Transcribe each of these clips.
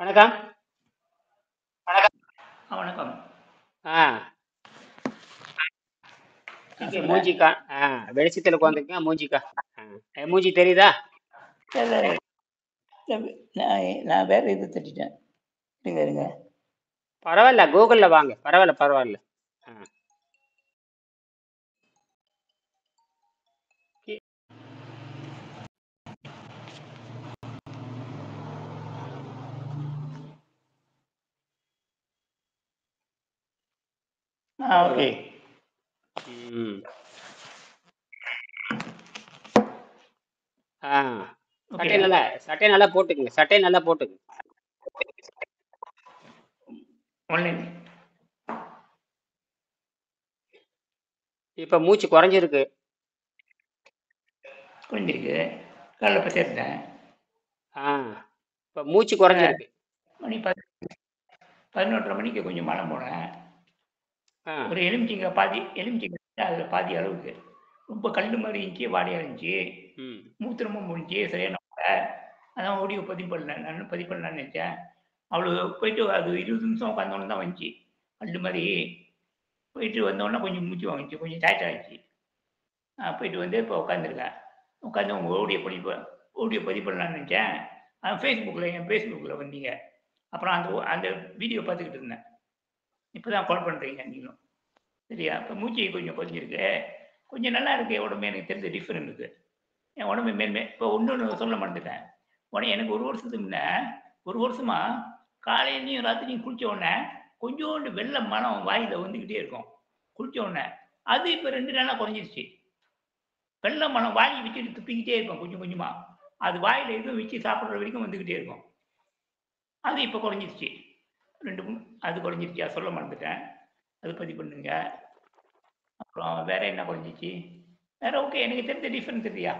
வணக்கம். வணக்கம். ஆ இங்கே சொல்லுங்க. மூஞ்சிக்கா வெளிச்சத்தில் உட்காந்துருக்கேன். மூஞ்சிக்கா என் மூஞ்சி தெரியுதா? இல்ல, நான் வேற இது தட்டிட்டேன். இருங்க இருங்க. பரவாயில்ல, கூகுளில் வாங்க. பரவாயில்ல பரவாயில்ல. ஆ கி- ஓகே. ம் ஆ ஓகே. சட்டை நல்லா போட்டுக்குங்க. சட்டை நல்லா போட்டுக்குங்க. ஆன்லைன் இப்போ மூச்சு குறைஞ்சிருக்கு. குறைஞ்சிருக்கு. காலைல இப்போ சேர்த்தேன். ஆ இப்போ மூச்சு குறைஞ்சிருக்கு. மணி 11:30 மணிக்கு கொஞ்சம் மலம் போனேன். ஆ ஒரு எலுமிச்சிங்க அதில் பாதி அளவுக்கு ரொம்ப கல் மாதிரி இருந்துச்சு, வாடியாக இருந்துச்சு. ம் மூத்திரமும் முடிஞ்சு சரியான முறை. அதான் ஆடியோ பதிவு பண்ணல. நான் பதிவு பண்ணலான்னு நினச்சேன். அவ்வளோ போயிட்டு அது 20 நிமிஷம் உட்காந்தோன்னு தான் வந்துச்சு. கல் மாதிரி போயிட்டு வந்தோடனே கொஞ்சம் மூச்சு வாங்கிச்சு, கொஞ்சம் டயர்ட் ஆகிடுச்சு. போயிட்டு வந்து இப்போ உட்காந்துருக்கேன். உட்காந்து உங்கள் ஆடியோ பதிவு பண்ணலான்னு நினச்சேன். என் ஃபேஸ்புக்கில் வந்தீங்க. அப்புறம் அந்த அந்த வீடியோ பார்த்துக்கிட்டு இருந்தேன். இப்போ தான் கால் பண்ணுறீங்க நீங்களும். சரியா? இப்போ மூச்சு கொஞ்சம் குறைஞ்சிருக்கு. கொஞ்சம் நல்லா இருக்குது உடம்பு. எனக்கு தெரிஞ்ச டிஃப்ரெண்ட் இருக்குது. என் உடம்பு மேன்மே இப்போ இன்னொன்று சொல்ல மறந்துட்டேன். உடனே எனக்கு ஒரு வருஷமா காலையிலையும் ராத்திரியும் குளிச்ச உடனே கொஞ்சோண்டு வெள்ளை மனம் வாயில் வந்துக்கிட்டே இருக்கும். குளிச்ச உடனே அது இப்போ 2 நாளாக குறைஞ்சிருச்சு. வெள்ளை மனம் வாங்கி வச்சுட்டு துப்பிக்கிட்டே இருக்கும் கொஞ்சம் கொஞ்சமா. அது வாயில எதுவும் வச்சு சாப்பிட்ற வரைக்கும் வந்துக்கிட்டே இருக்கும். அது இப்போ குறைஞ்சிருச்சு. அது குறைஞ்சிருச்சு. அதை சொல்ல மறந்துட்டேன். அது பதிவு பண்ணுங்க. அப்புறம் வேற என்ன குறைஞ்சிச்சு? வேற ஓகே. எனக்கு தெரிஞ்ச டிஃப்ரெண்ட் தெரியா?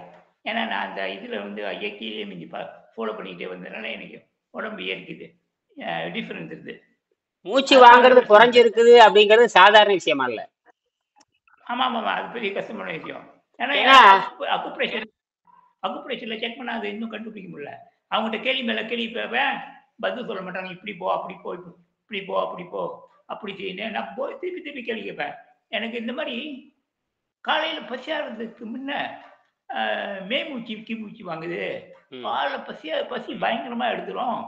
ஏன்னா நான் அந்த இதில் வந்து இயற்கையிலே மிஞ்சி ஃபாலோ பண்ணிக்கிட்டே வந்ததுனால எனக்கு உடம்பு ஏற்குது. டிஃப்ரெண்ட் இருக்குது. மூச்சு அதை வாங்குறது பார்க்குறப்ப குறைஞ்சிருக்குது அப்படிங்கிறது சாதாரண விஷயமா இல்லை. ஆமாம் ஆமாம். அது பெரிய கஷ்டமான விஷயம். ஏன்னா ஏன்னா அக்குப்ரெஷரில் செக் பண்ணால் அது இன்னும் கண்டுபிடிக்க முடியல. அவங்ககிட்ட கேள்வி மேலே கேள்வி கேட்பேன், பதில் சொல்ல மாட்டாங்க. இப்படி போ அப்படி போ, இப்படி போ அப்படி போ, அப்படி செய்யணும். நான் போய் திருப்பி திருப்பி கேள்வி கேட்பேன். எனக்கு இந்த மாதிரி காலையில் பசியாகிறதுக்கு முன்ன மேமூச்சு கீமூச்சு வாங்குது. காலைல பசி பயங்கரமாக எடுத்துரும்.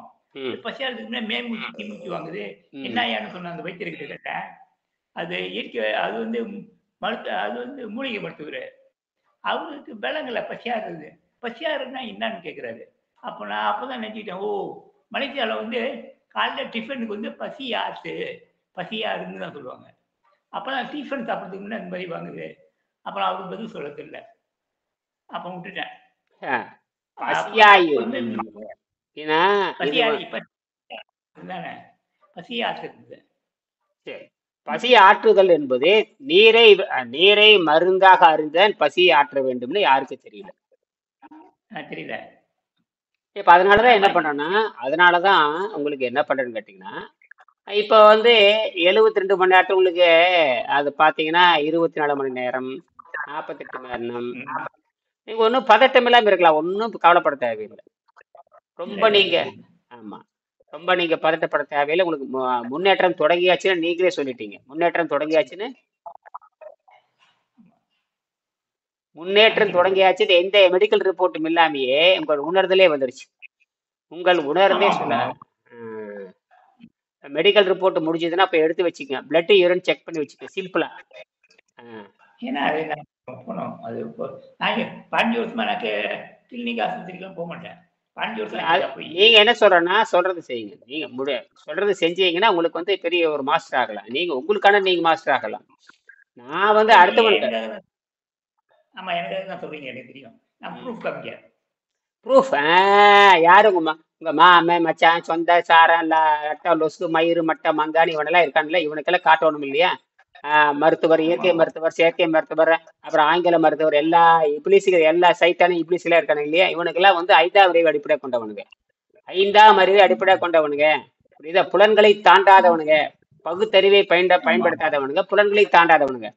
பசியாகிறதுக்கு முன்ன மேமூச்சு கீமூச்சு வாங்குது. என்னையான்னு சொன்ன அந்த வைத்தியர்கிட்ட கேட்டேன். அது இயற்கை. அது வந்து அது வந்து மூலிகை மருத்துவர். அவருக்கு விலங்குல பசியாறுன்னா என்னன்னு கேட்குறாரு. நான் அப்பதான் நினைச்சிட்டேன், ஓ, மலேசியாவில் வந்து காலைல டிஃபனுக்கு வந்து பசியாறுன்னு தான் சொல்லுவாங்க. அப்போதான் டிஃபன் சாப்பிட்றதுக்கு முன்னே அந்த மாதிரி வாங்குது. அப்புறம் அவருக்கு பதில் சொல்ல தெரியல. அப்போ விட்டுட்டேன். பசியை ஆற்றுறது. பசி ஆற்றுதல் என்பது நீரை மருந்தாக அருந்தன் பசியை ஆற்ற வேண்டும்னு யாருக்கு தெரியல. இப்ப அதனாலதான் என்ன பண்றேன்னா, அதனாலதான் உங்களுக்கு என்ன பண்றேன்னு கேட்டீங்கன்னா, இப்ப வந்து 72 மணி நேரத்துக்கு உங்களுக்கு அது பாத்தீங்கன்னா 24 மணி நேரம், 48 மணி நேரம். நீங்க ஒன்றும் பதட்டம் இல்லாம இருக்கலாம். ஒன்றும் கவலைப்பட தேவையில்லை. ரொம்ப நீங்க பதட்டப்பட தேவையில்லை. உங்களுக்கு முன்னேற்றம் தொடங்கியாச்சுன்னு நீங்களே சொல்லிட்டீங்க. முன்னேற்றம் தொடங்கியாச்சு. எந்த மெடிக்கல் ரிப்போர்ட்டும் இல்லாமையே உங்கள் உணர்தலே வந்துருச்சு. உங்கள் உணர்ந்தே சொல்ல மெடிக்கல் ரிப்போர்ட் முடிஞ்சதுன்னா அப்ப எடுத்து வச்சுக்கங்க. பிளட் யூரின் செக் பண்ணி வச்சுக்க. சிம்பிளா. அது 5 வருஷமா எனக்கு கிளினிக் ஆஸ்பத்திரிக்கெல்லாம் போக மாட்டேன். நீங்க என்ன சொல்றது செய்யுங்க. நீங்க சொல்றது செஞ்சீங்கன்னா உங்களுக்கு வந்து பெரிய ஒரு மாஸ்டர் ஆகலாம். உங்களுக்கான நீங்க மாஸ்டர் ஆகலாம். நான் வந்து அடுத்தவனுக்கு ப்ரூஃப் யாரு உங்க மாமே மச்சான் சொந்த சாரம் ரத்த லொசு மயிறு மட்டை மங்கானி இவனெல்லாம் இருக்கான்ல, இவனுக்கெல்லாம் காட்டணும் இல்லையா? மருத்துவர், இயற்கை மருத்துவர், செயற்கை மருத்துவர், அப்புறம் ஆங்கில மருத்துவர், எல்லா எல்லா சைத்தான இப்ளிஸ் எல்லாம் இருக்கானு இல்லையா? இவனுக்கெல்லாம் வந்து 5ஆம் அறிவு அடிப்படை கொண்டவனுங்க. 5ஆம் அறிவை அடிப்படை கொண்டவனுங்க. புரியுதா? புலன்களை தாண்டாதவனுங்க, பகுத்தறிவை பயன்படுத்தாதவனுங்க, புலன்களை தாண்டாதவனுங்க.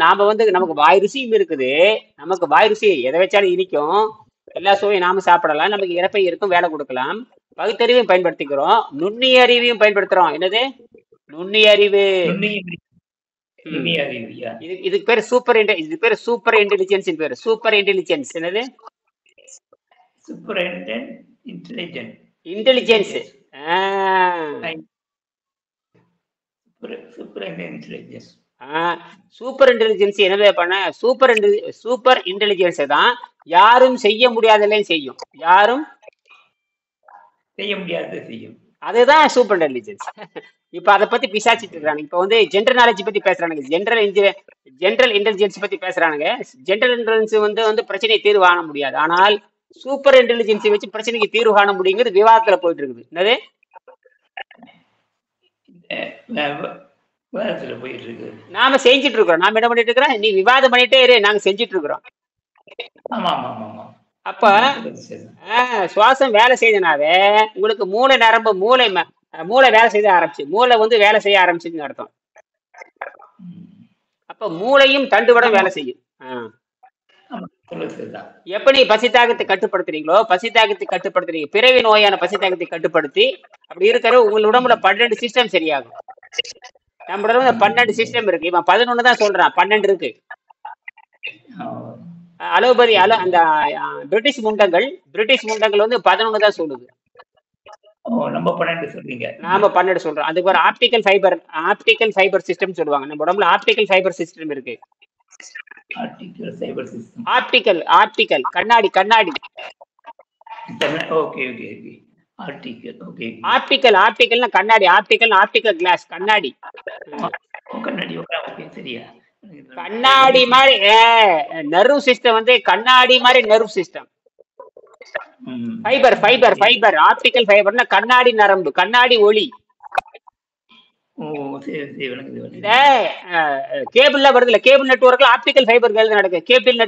நாம வந்து நமக்கு வாய் ருசியும் இருக்குது. நமக்கு வாய் ருசி எதை வச்சாலும் இனிக்கும். எல்லா சுவையும் நாம சாப்பிடலாம். நமக்கு இறப்பை இருக்கும், வேலை கொடுக்கலாம். பகுத்தறிவையும் பயன்படுத்திக்கிறோம், நுண்ணிய அறிவையும் பயன்படுத்துறோம். என்னது நுண்ணிய அறிவு? நுண்ணிய ம். நுண்ணிய அறிவு. யா. இதுக்கு பேரு இது பேரு சூப்பர் இன்டெலிஜென்ஸ் பேரு. Super intelligence. என்னது? Super intelligent. Intelligence. Super intelligence. Super intelligence என்னது பண்ண? சூப்பர் இன்டெலிஜென்ஸ் தான் யாரும் செய்ய முடியாததையும் செய்யும். யாரும் செய்ய முடியாததை செய்யும். அதுதான் சூப்பர் இன்டெலிஜென்ஸ். இப்ப அதை பத்தி பிசாச்சிட்டு இருக்காங்க. இப்ப வந்து ஜென்ரல் நாலேஜ் பத்தி பேசுறானுங்க, ஜென்ரல் இன்டெலிஜென்ஸ் பத்தி பேசுறானுங்க. ஜென்ரல் இன்டெலிஜென்ஸ் வந்து பிரச்சனையை தீர்வு காண முடியாது, ஆனால் சூப்பர் இன்டெலிஜென்ஸை வச்சு பிரச்சனைக்கு தீர்வு காண முடியுங்கிறது விவாதத்துல போயிட்டு இருக்குது. என்னது? விவாதத்துல போயிட்டு இருக்கு. நாம செஞ்சுட்டு இருக்கிறோம். நாம என்ன பண்ணிட்டு இருக்கிறோம்? நீ விவாதம் பண்ணிட்டே இரு, நாங்க செஞ்சுட்டு இருக்கிறோம். ஆமா ஆமா ஆமா ஆமா. அப்ப சுவாசம் வேலை செய்தனாவே உங்களுக்கு மூளை நரம்பு மூளை வேலை செய்ய ஆரம்பிச்சு, மூளை வந்து வேலை செய்ய ஆரம்பிச்சுன்னு அர்த்தம். அப்ப மூளையும் தண்டுவடம் வேலை செய்யும். எப்ப நீ பசித்தாகத்தை கட்டுப்படுத்துறீங்களோ, கட்டுப்படுத்துறீங்க, பிறவி நோயான பசித்தாகத்தை கட்டுப்படுத்தி அப்படி இருக்கிற உங்க உடம்புல 12 சிஸ்டம் சரியாகும். நம்ம உடம்புல 12 சிஸ்டம் இருக்கு. இவன் 11 தான் சொல்றான், 12 இருக்கு. அலோபதி அந்த பிரிட்டிஷ் முண்டங்கள் வந்து 11 தான் சொல்லுது. நம்ம 12 சொல்றீங்க. நாம 12 சொல்றோம். அதுக்கு ஒரு ஆப்டிக்கல் ஃபைபர் சிஸ்டம் சொல்லுவாங்க. நம்ம உடம்புல ஆப்டிக்கல் ஃபைபர் சிஸ்டம் இருக்கு. ஆப்டிக்கல் கண்ணாடி. Okay okay okay. ஆப்டிக்கல்னா கண்ணாடி. ஆப்டிக்கல் கிளாஸ், கண்ணாடி. ஓகே சரியா. கண்ணாடி மாதிரி நர்வ் சிஸ்டம் வந்து கண்ணாடி மாதிரி நர்வ் சிஸ்டம். ஃபைபர் ஆப்டிக்கல் ஃபைபர்னா கண்ணாடி நரம்பு, கண்ணாடி ஒளி. கேபிள்ல வருதுல, கேபிள் நெட்வொர்க்ல ஆப்டிக்கல் ஃபைபர் நடக்கு. கேபிள்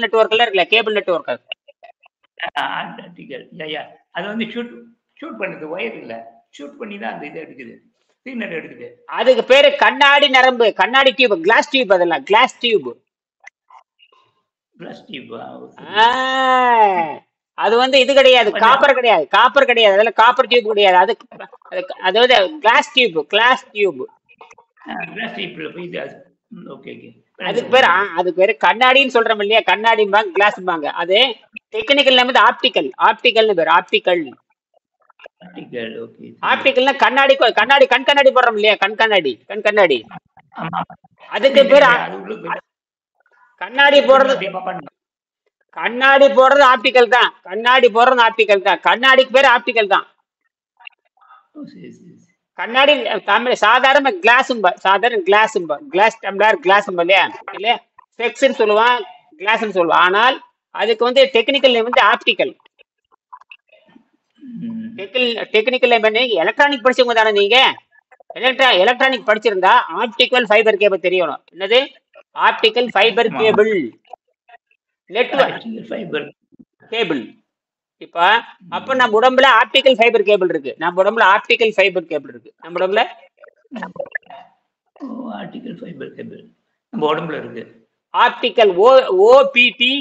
நெட்வொர்க்ல இருக்குல்ல, கேபிள் நெட்வொர்க். அது வந்து ஷூட் பண்ணுது, வயர் இல்ல, ஷூட் பண்ணி தான் அந்த இதை எடுக்குது, சிக்னல் எடுக்குது. அதுக்கு பேரு கண்ணாடி நரம்பு, கண்ணாடி டியூப், கிளாஸ் டியூப். அதெல்லாம் கிளாஸ் டியூப். அது வந்து இது கிடையாது, காப்பர் கிடையாது. அதெல்லாம் காப்பர் டியூப் கிடையாது. அதாவது கிளாஸ் டியூப். அதுக்கு பேரு கண்ணாடின்னு சொல்றோம் இல்லையா, கண்ணாடிம்பாங்க, கிளாஸ்பாங்க. அது டெக்னிக்கல் நேம் வந்து ஆப்டிக்கல்னு பேரு. ஆப்டிக்கல்னா கண்ணாடி கண் கண்ணாடி போடுறோம் இல்லையா, கண் கண்ணாடி. அதுக்கு பேரு கண்ணாடி போடுறது ஆப்டிக்கல் தான். கண்ணாடிக்கு பேரு ஆப்டிக்கல் தான். கண்ணாடி தமிழ் சாதாரண கிளாஸ் டம்ளர் இல்லையா, இல்லையா செக்ஸ்ன்னு சொல்லுவான், கிளாஸ்ன்னு சொல்லுவான். ஆனால் அதுக்கு வந்து டெக்னிக்கல் நேம் வந்து ஆப்டிக்கல். டெக்னிக்கல் நேம் என்ன? எலக்ட்ரானிக் படிச்சவங்க தானே நீங்க? எலக்ட்ரானிக் படிச்சிருந்தா ஆப்டிக்கல் ஃபைபர் கேபிள் தெரியணும். என்னது? Optical fibre cable, network cable. இப்ப அப்ப நம்ம உடம்புல ஆப்டிக்கல் ஃபைபர் கேபிள் இருக்கு. நம்ம உடம்புல ஆப்டிக்கல் ஃபைபர் கேபிள் இருக்கு. நம்ம உடம்புல optical OPD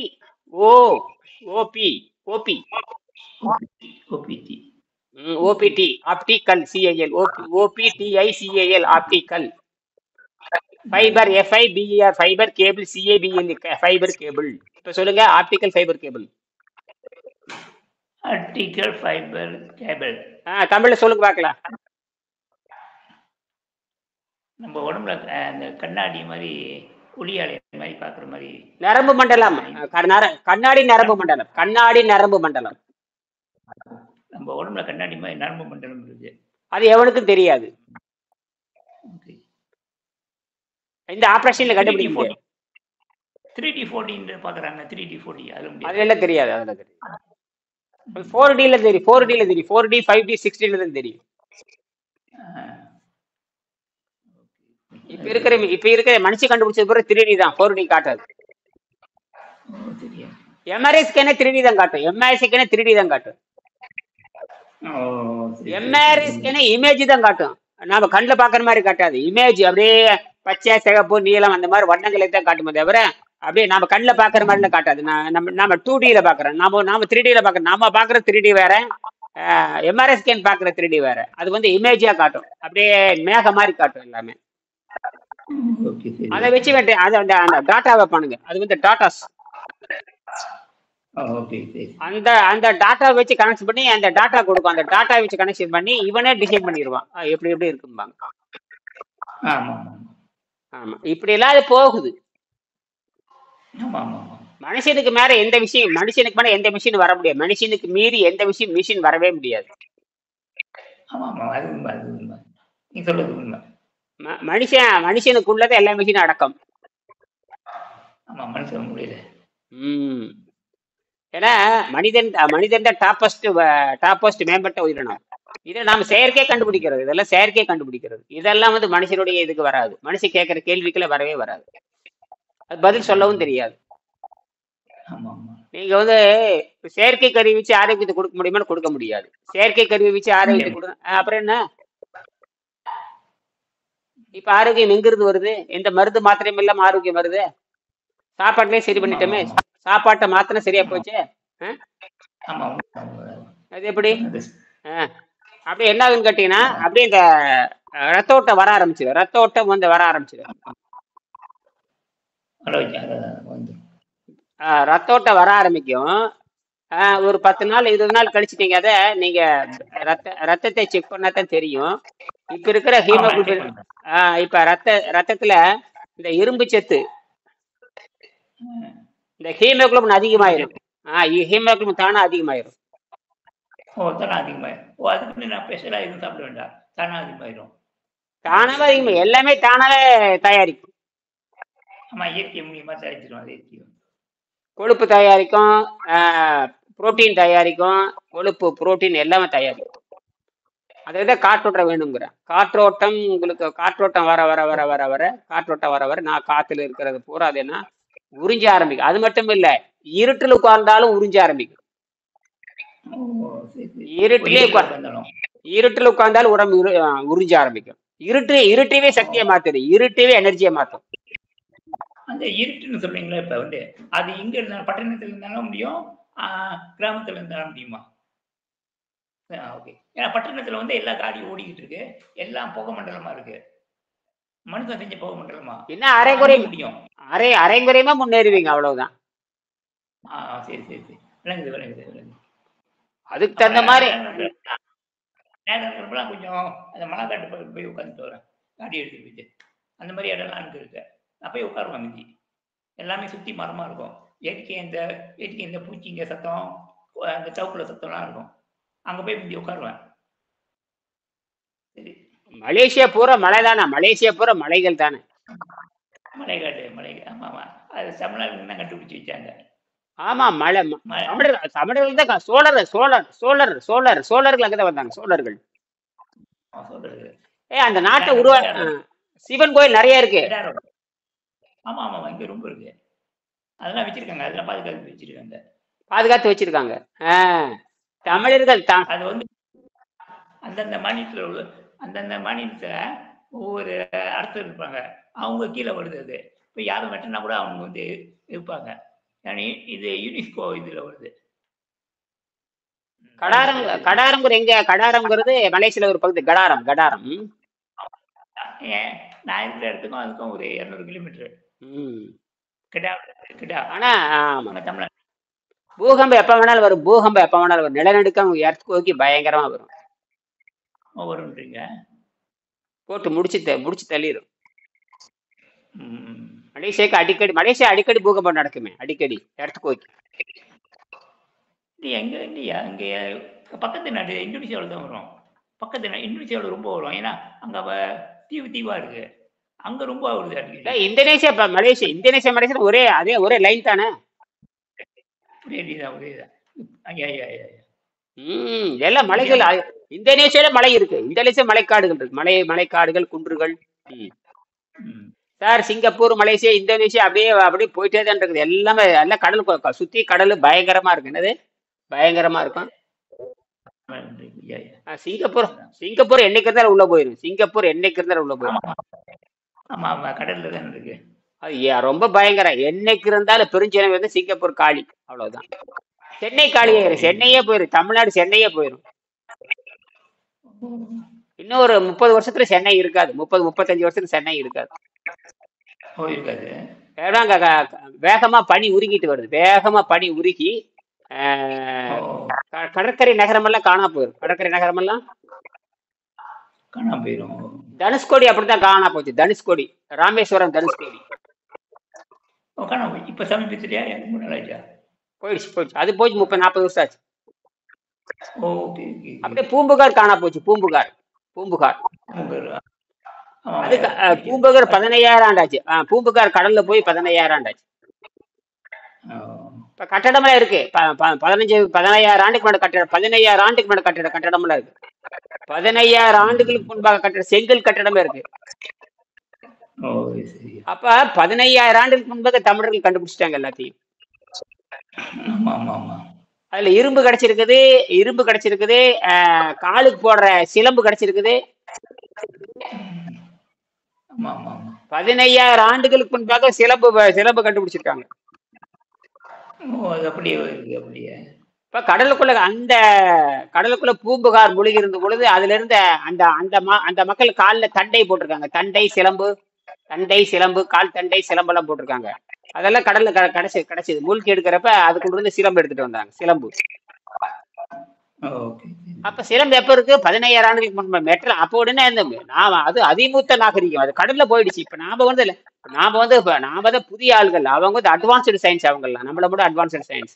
OPD optical சிஏஎல் ஓபிடிஐசிஏஎல் optical fibre FIBER fibre cable CABL fibre cable. இப்ப சொல்லுங்க ஆப்டிக்கல் ஃபைபர் கேபிள். தமிழ்ல சொல்லுங்க பார்க்கலாம். நம்ம உடம்புல அந்த கண்ணாடி மாதிரி ஒளியாலை மாதிரி பாக்குற மாதிரி நரம்பு மண்டலம், கண்ணாடி நரம்பு மண்டலம். நம்ம உடம்புல கண்ணாடி மாதிரி நரம்பு மண்டலம் இருக்கு. அது எவனுக்கும் தெரியாது. இந்த ஆபரேஷன்ல கண்டுபிடிக்க முடியாது. 3D 4D பாக்குறாங்க. 3D 4D அதெல்லாம் தெரியாது. 4D ல தெரியும். 4D 5D 6D ல தான் தெரியும். இப்ப இருக்கிற மனுஷன் கண்டுபிடிச்சது பிறகு 3D தான், 4D காட்டாது. MRI ஸ்கேனே 3D தான் காட்டும். MRI ஸ்கேனே இமேஜ் தான் காட்டும். நாம கண்ணுல பாக்குற மாதிரி காட்டாது. இமேஜ் அப்படியே பச்சை, சிகப்பு, நீலம் அந்த மாதிரி வண்ணங்களை தான் காட்டுமே தவிர அப்படியே நாம கண்ணுல பாக்குற மாதிரிலாம் காட்டாது. நாம 2D ல பாக்குறோம், நாம 3D ல பாக்குறோம். நாம பாக்குற 3D வேற, எம்ஆர்ஐ ஸ்கேன் பார்க்குற 3D வேற. அது வந்து இமேஜா காட்டும், அப்படியே மேக மாதிரி காட்டும் எல்லாமே. ஓகே சரி அதை வச்சு அது அந்த அந்த டாட்டாவை பண்ணுங்க. அது வந்து டாட்டாஸ். ஓகே சரி அந்த அந்த டாட்டா வச்சு கனெக்ட் பண்ணி அந்த டாட்டா கொடுக்கும். அந்த டாட்டா வச்சு கனெக்ஷன் பண்ணி இவனே டிசைன் பண்ணிடுவான். எப்படி எப்படி இருக்கும்பாங்க. ஆமா ஆமா ஆமா, இப்படி எல்லாம் அது போகுது. ஆமா ஆமா ஆமா மனுஷனுக்கு மேல எந்த விஷயம், மனுஷனுக்கு மேல எந்த மிஷின் வர முடியாது. மனுஷனுக்கு மீறி எந்த விஷயம் மிஷின் வரவே முடியாது. ஆமா ஆமா அது உண்மை அது உண்மை. நீ சொல்றது உண்மை. மனுஷனுக்குள்ளதை எல்லா மிஷினும் அடக்கம். ஆமா மனுஷன் முடியல. ஏன்னா மனிதன் தான் டாப்பஸ்ட் மேம்பட்ட உயிரினம். இதை நாம செயற்கை கண்டுபிடிக்கிறது. இதெல்லாம் செயற்கை கண்டுபிடிக்கிறது. இதெல்லாம் வந்து மனுஷனுடைய இதுக்கு வராது. மனுஷன் கேட்கிற கேள்விக்குள்ள வரவே வராது. அது பதில் சொல்லவும் தெரியாது. நீங்க வந்து செயற்கை கருவி வச்சு ஆரோக்கியத்தை கொடுக்க முடியுமான்னு கொடுக்க முடியாது. செயற்கை கருவி வச்சு ஆரோக்கியத்தை கொடுக்க அப்புறம் என்ன? இப்ப ஆரோக்கியம் எங்கிருந்து வருது? எந்த மருந்து மாத்திரையும் இல்லாம ஆரோக்கியம் வருது? சாப்பாட்டுலயே சரி பண்ணிட்டோமே. சாப்பாட்டை மாத்திரம் சரியா போச்சு. அது எப்படி? அப்படி என்ன ஆகுன்னு கேட்டீங்கன்னா, அப்படியே இந்த ரத்த ஓட்டம் வர ஆரம்பிச்சிடும். ரத்த ஓட்டம் வந்து வர ஆரம்பிச்சிடும். ரத்த ஓட்டம் வர ஆரம்பிக்கும். ஒரு 10 நாள் 20 நாள் கழிச்சுட்டீங்க. அதை நீங்க ரத்தத்தை செக் பண்ணாதான் தெரியும். இப்ப இருக்கிற ஹீமோகுளோபின், இப்ப ரத்தத்துல இந்த இரும்பு சத்து, இந்த ஹீமோகுளோபின் அதிகமாயிரும். ஹீமோகுளோபின் தானா அதிகமாயிரும். தானாவே அதிகமா எல்லாமே தானாவே தயாரிக்கும். கொழுப்பு தயாரிக்கும், புரோட்டீன் தயாரிக்கும். கொழுப்பு புரோட்டீன் எல்லாமே தயாரிக்கும். அதைதான் காற்றோட்டம் வேணுங்கிற. காற்றோட்டம் உங்களுக்கு காற்றோட்டம் வர வர வர வர வர காற்றோட்டம் வர வர நான் காத்துல இருக்கிறது பூரா அது என்ன உறிஞ்ச ஆரம்பிக்கும். அது மட்டும் இல்ல, இருட்டில் உட்கார்ந்தாலும் உறிஞ்ச ஆரம்பிக்கும். இருட்டில் உட்கார்ந்தாலும் உடம்பு உறிஞ்ச ஆரம்பிக்கும். இருட்டவே சக்தியை மாத்துது. இருட்டவே எனர்ஜியை மாத்தும். அந்த இருட்டுன்னு சொல்றீங்களா? இப்ப வந்து அது இங்க இருந்தாலும் பட்டணத்துல இருந்தாலும் முடியும், கிராமத்துல இருந்தாலும் முடியுமா? ஓகே. ஏன்னா பட்டணத்துல வந்து எல்லா காடியும் ஓடிக்கிட்டு இருக்கு, எல்லாம் புகை மண்டலமா இருக்கு. மனுஷன் செஞ்ச புகை மண்டலமா என்ன அரைகுறை முடியும். அரைகுறையமா முன்னேறுவீங்க, அவ்வளவுதான். சரி சரி சரி, விளங்குது விளங்குது விளங்குது. அதுக்கு தகுந்த மாதிரி நேரம் கொஞ்சம் அந்த மலைக்காட்டு போய் உட்காந்துட்டு வரேன், காடி எடுத்து போயிட்டு. அந்த மாதிரி இடம்லாம் எனக்கு இருக்கு. நான் போய் உட்காருவேன். மிஞ்சி எல்லாமே சுற்றி மரமாக இருக்கும். ஏடிக்கு இந்த பூச்சிங்க சத்தம், அந்த சவுக்குல சத்தம்லாம் இருக்கும். அங்கே போய் மிஞ்சி உட்காருவேன். சரி, மலேசியா பூரா மலை தானே? மலேசியா பூரா மலைகள் தானே? மலைக்காடு மலைகள். ஆமாம் ஆமாம், அது தமிழ்நாடு தான் கண்டுபிடிச்சி வச்சாங்க. ஆமா, மலை தமிழர்கள் தான். சோழர்கள் அங்கதான் வந்தாங்க. சோழர்கள் அந்த நாட்டை சிவன் கோயில் நிறைய இருக்கு. ஆமா ஆமா, இங்க ரொம்ப இருக்கு. அதெல்லாம் வச்சிருக்காங்க, அதெல்லாம் பாதுகாத்து வச்சிருக்காங்க. தமிழர்கள் அது வந்து அந்தந்த மாநிலத்தில் உள்ள அந்தந்த மாநிலத்துல ஒவ்வொரு அர்த்தம் இருப்பாங்க. அவங்க கீழே வருது. அது இப்போ யாரும் வெட்டினா கூட அவங்க வந்து இருப்பாங்க. இது யுனெஸ்கோ இதுல வருது. கடாரம் எங்க? கடாரம்ங்கிறது மலேசியால ஒரு பகுதி. கடாரம் நான் இருக்கிற இடத்துக்கும் அதுக்கும் ஒரு 200 கிலோமீட்டர். ஆனா தமிழ்நாடு பூகம்பம் எப்ப வேணாலும் வரும். நிலநடுக்கம் எர்த்குவேக் பயங்கரமா வரும். போட்டு முடிச்சு தள்ளிடும். மலேசியா அடிக்கடி பூகம்பம் நடக்குமே, அடிக்கடி எர்த்குவேக். எங்க இல்லையா, இங்க பக்கத்து நாடு இந்தோனேசியாவில் தான் வரும். இந்தோனேசியாவில் ரொம்ப வரும். ஏன்னா அங்க தீவா இருக்கு, அங்க ரொம்ப வருது. இந்தோனேசியா மலேசியா ஒரே லைன் தானே? எல்லாம் மலைகள். இந்தோனேசியால மலை இருக்கு. இந்தோனேசியா மலைக்காடுகள் இருக்கு. மலைக்காடுகள், குன்றுகள். சார், சிங்கப்பூர், மலேசியா, இந்தோனேசியா அப்படியே போயிட்டே தான் இருக்குது. எல்லாமே எல்லாம் கடல் சுத்தி கடல் பயங்கரமா இருக்கு. என்னது பயங்கரமா இருக்கும். சிங்கப்பூர் என்னைக்கு இருந்தாலும் உள்ள போயிரும். கடல்ல தான் இருக்கு. ரொம்ப பயங்கரம். என்னைக்கு இருந்தாலும் பெருஞ்சினம் சிங்கப்பூர் காலி, அவ்வளவுதான். சென்னை காலி ஆயிரும். சென்னையே போயிரும். தமிழ்நாடு சென்னையே போயிரும். இன்னும் ஒரு 30 வருஷத்துல சென்னை இருக்காது. 35 வருஷத்துக்கு சென்னை இருக்காது. இருக்காது. ஏன்னா அங்க வேகமா பனி உருகிட்டு வருது. வேகமா பனி உருகி ஓ கடற்கரை நகரமெல்லாம் காணா போயிடும். கடற்கரை நகரமெல்லாம் காணாம போயிடும். தனுஷ்கோடி அப்படித்தான் காணா போச்சு. தனுஷ்கோடி, ராமேஸ்வரம், தனுஷ்கோடி காணாம போய் இப்ப சமீபத்திலயா எனக்கு மூணு நாள் ஆச்சா? போயிடுச்சு. அது போய் 30-40 வருஷம் ஆச்சு. ஓகே அப்படியே பூம்புகார் காணா போச்சு. பூம்புகார் அது பூம்புகார் 15,000 ஆண்டாச்சு. பூம்புகார் கடல்ல போய் 15,000 ஆண்டாச்சு. இப்ப கட்டடமெல்லாம் இருக்கு. 15,000 ஆண்டுக்கு முன்னாடி கட்டடம், 15,000 ஆண்டுக்கு முன்னாடி கட்டடமெல்லாம் இருக்கு. 15,000 ஆண்டுகளுக்கு முன்பாக கட்டட செங்கல் கட்டடமே இருக்கு. அப்ப 15,000 ஆண்டுகளுக்கு முன்பாக தமிழர்கள் கண்டுபிடிச்சிட்டாங்க எல்லாத்தையும். அதுல இரும்பு கிடைச்சிருக்குது, காலுக்கு போடுற சிலம்பு கிடைச்சிருக்குது. 15,000 ஆண்டுகளுக்கு முன்பாக சிலம்பு கண்டுபிடிச்சிருக்காங்க. இப்ப கடலுக்குள்ள பூம்புகார் மூழ்கி இருந்த பொழுது அதுல இருந்த அந்த மக்கள் கால்ல தண்டை போட்டிருக்காங்க. தண்டை சிலம்பு, கால் தண்டை சிலம்பெல்லாம் போட்டிருக்காங்க. அதெல்லாம் கடல்ல கிடைச்சது. மூழ்கி எடுக்கிறப்ப அதுக்குள்ள இருந்து சிலம்பு எடுத்துட்டு வந்தாங்க. சிலம்பு அப்ப சிலம்பு எப்ப இருக்கு? 15,000 ஆண்டுகளுக்கு முன்பு மெட்டல். அப்போ உடனே அது அதிமூத்த நாகரிகம். அது கடல்ல போயிடுச்சு. இப்ப நாம வந்து புதிய ஆள்கள். அவங்க வந்து அட்வான்ஸ்டு சயின்ஸ். அவங்கலாம் நம்மள கூட அட்வான்ஸ்டு சயின்ஸ்.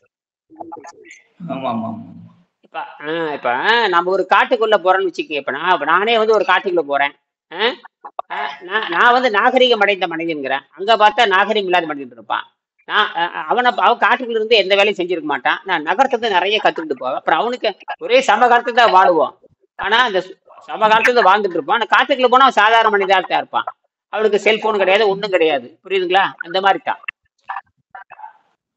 இப்ப நம்ம ஒரு காட்டுக்குள்ள போறோம்னு வச்சுக்கோங்க. இப்ப நானே வந்து ஒரு காட்டுக்குள்ள போறேன். நான் வந்து நாகரிகம் அடைந்த மனிதன்கிறேன். அங்க பார்த்தா நாகரிகம் இல்லாத மனிதன் இருப்பான். அவன் காட்டுக்குள்ள இருந்து எந்த வேலையும் செஞ்சிருக்க மாட்டான். நான் நகரத்துல நிறைய கத்துக்கிட்டு போவேன். அப்புறம் அவனுக்கு ஒரே சமகாலத்துல தான் வாழுவோம். ஆனா அந்த சமகாலத்துல வாழ்ந்துட்டு இருப்பான். ஆனா காட்டுக்குள்ள போனா அவன் சாதாரண மனிதா இருப்பான். அவனுக்கு செல்போன் கிடையாது, ஒண்ணும் கிடையாது. புரியுதுங்களா? அந்த மாதிரி தான்.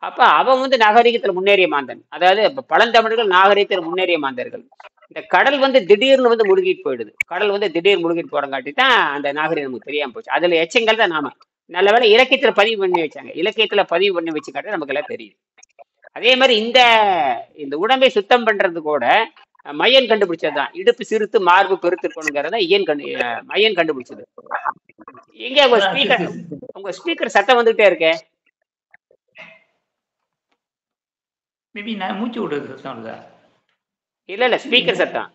அப்ப அவன் வந்து நாகரிகத்துல முன்னேறிய மாந்தன். அதாவது பழந்தமிழர்கள் நாகரிகத்துல முன்னேறிய மாந்தர்கள். இந்த கடல் வந்து திடீர்னு வந்து முழுகிட்டு போயிடுது. கடல் வந்து திடீர்னு முழுகிட்டு போறங்காட்டி தான் அந்த நாகரிகம் நமக்கு தெரியாம போச்சு. அதுல எச்சங்கள் தான் நாம நல்ல வேலை இலக்கியத்துல பதிவு பண்ணி வச்சாங்க. இலக்கியத்துல பதிவு பண்ணி வச்சுக்காட்டி நமக்கு எல்லாம் தெரியுது. அதே மாதிரி இந்த உடம்பை சுத்தம் பண்றது கூட மையன் கண்டுபிடிச்சதுதான். இடுப்பு சிறுத்து மார்பு பெருத்திருக்கணுங்கிறத மையன் கண்டுபிடிச்சது. எங்க உங்க ஸ்பீக்கர் சத்தம் வந்துகிட்டே இருக்கே. மூச்சு விடுறது சத்தம் இல்ல ஸ்பீக்கர் சத்தம்.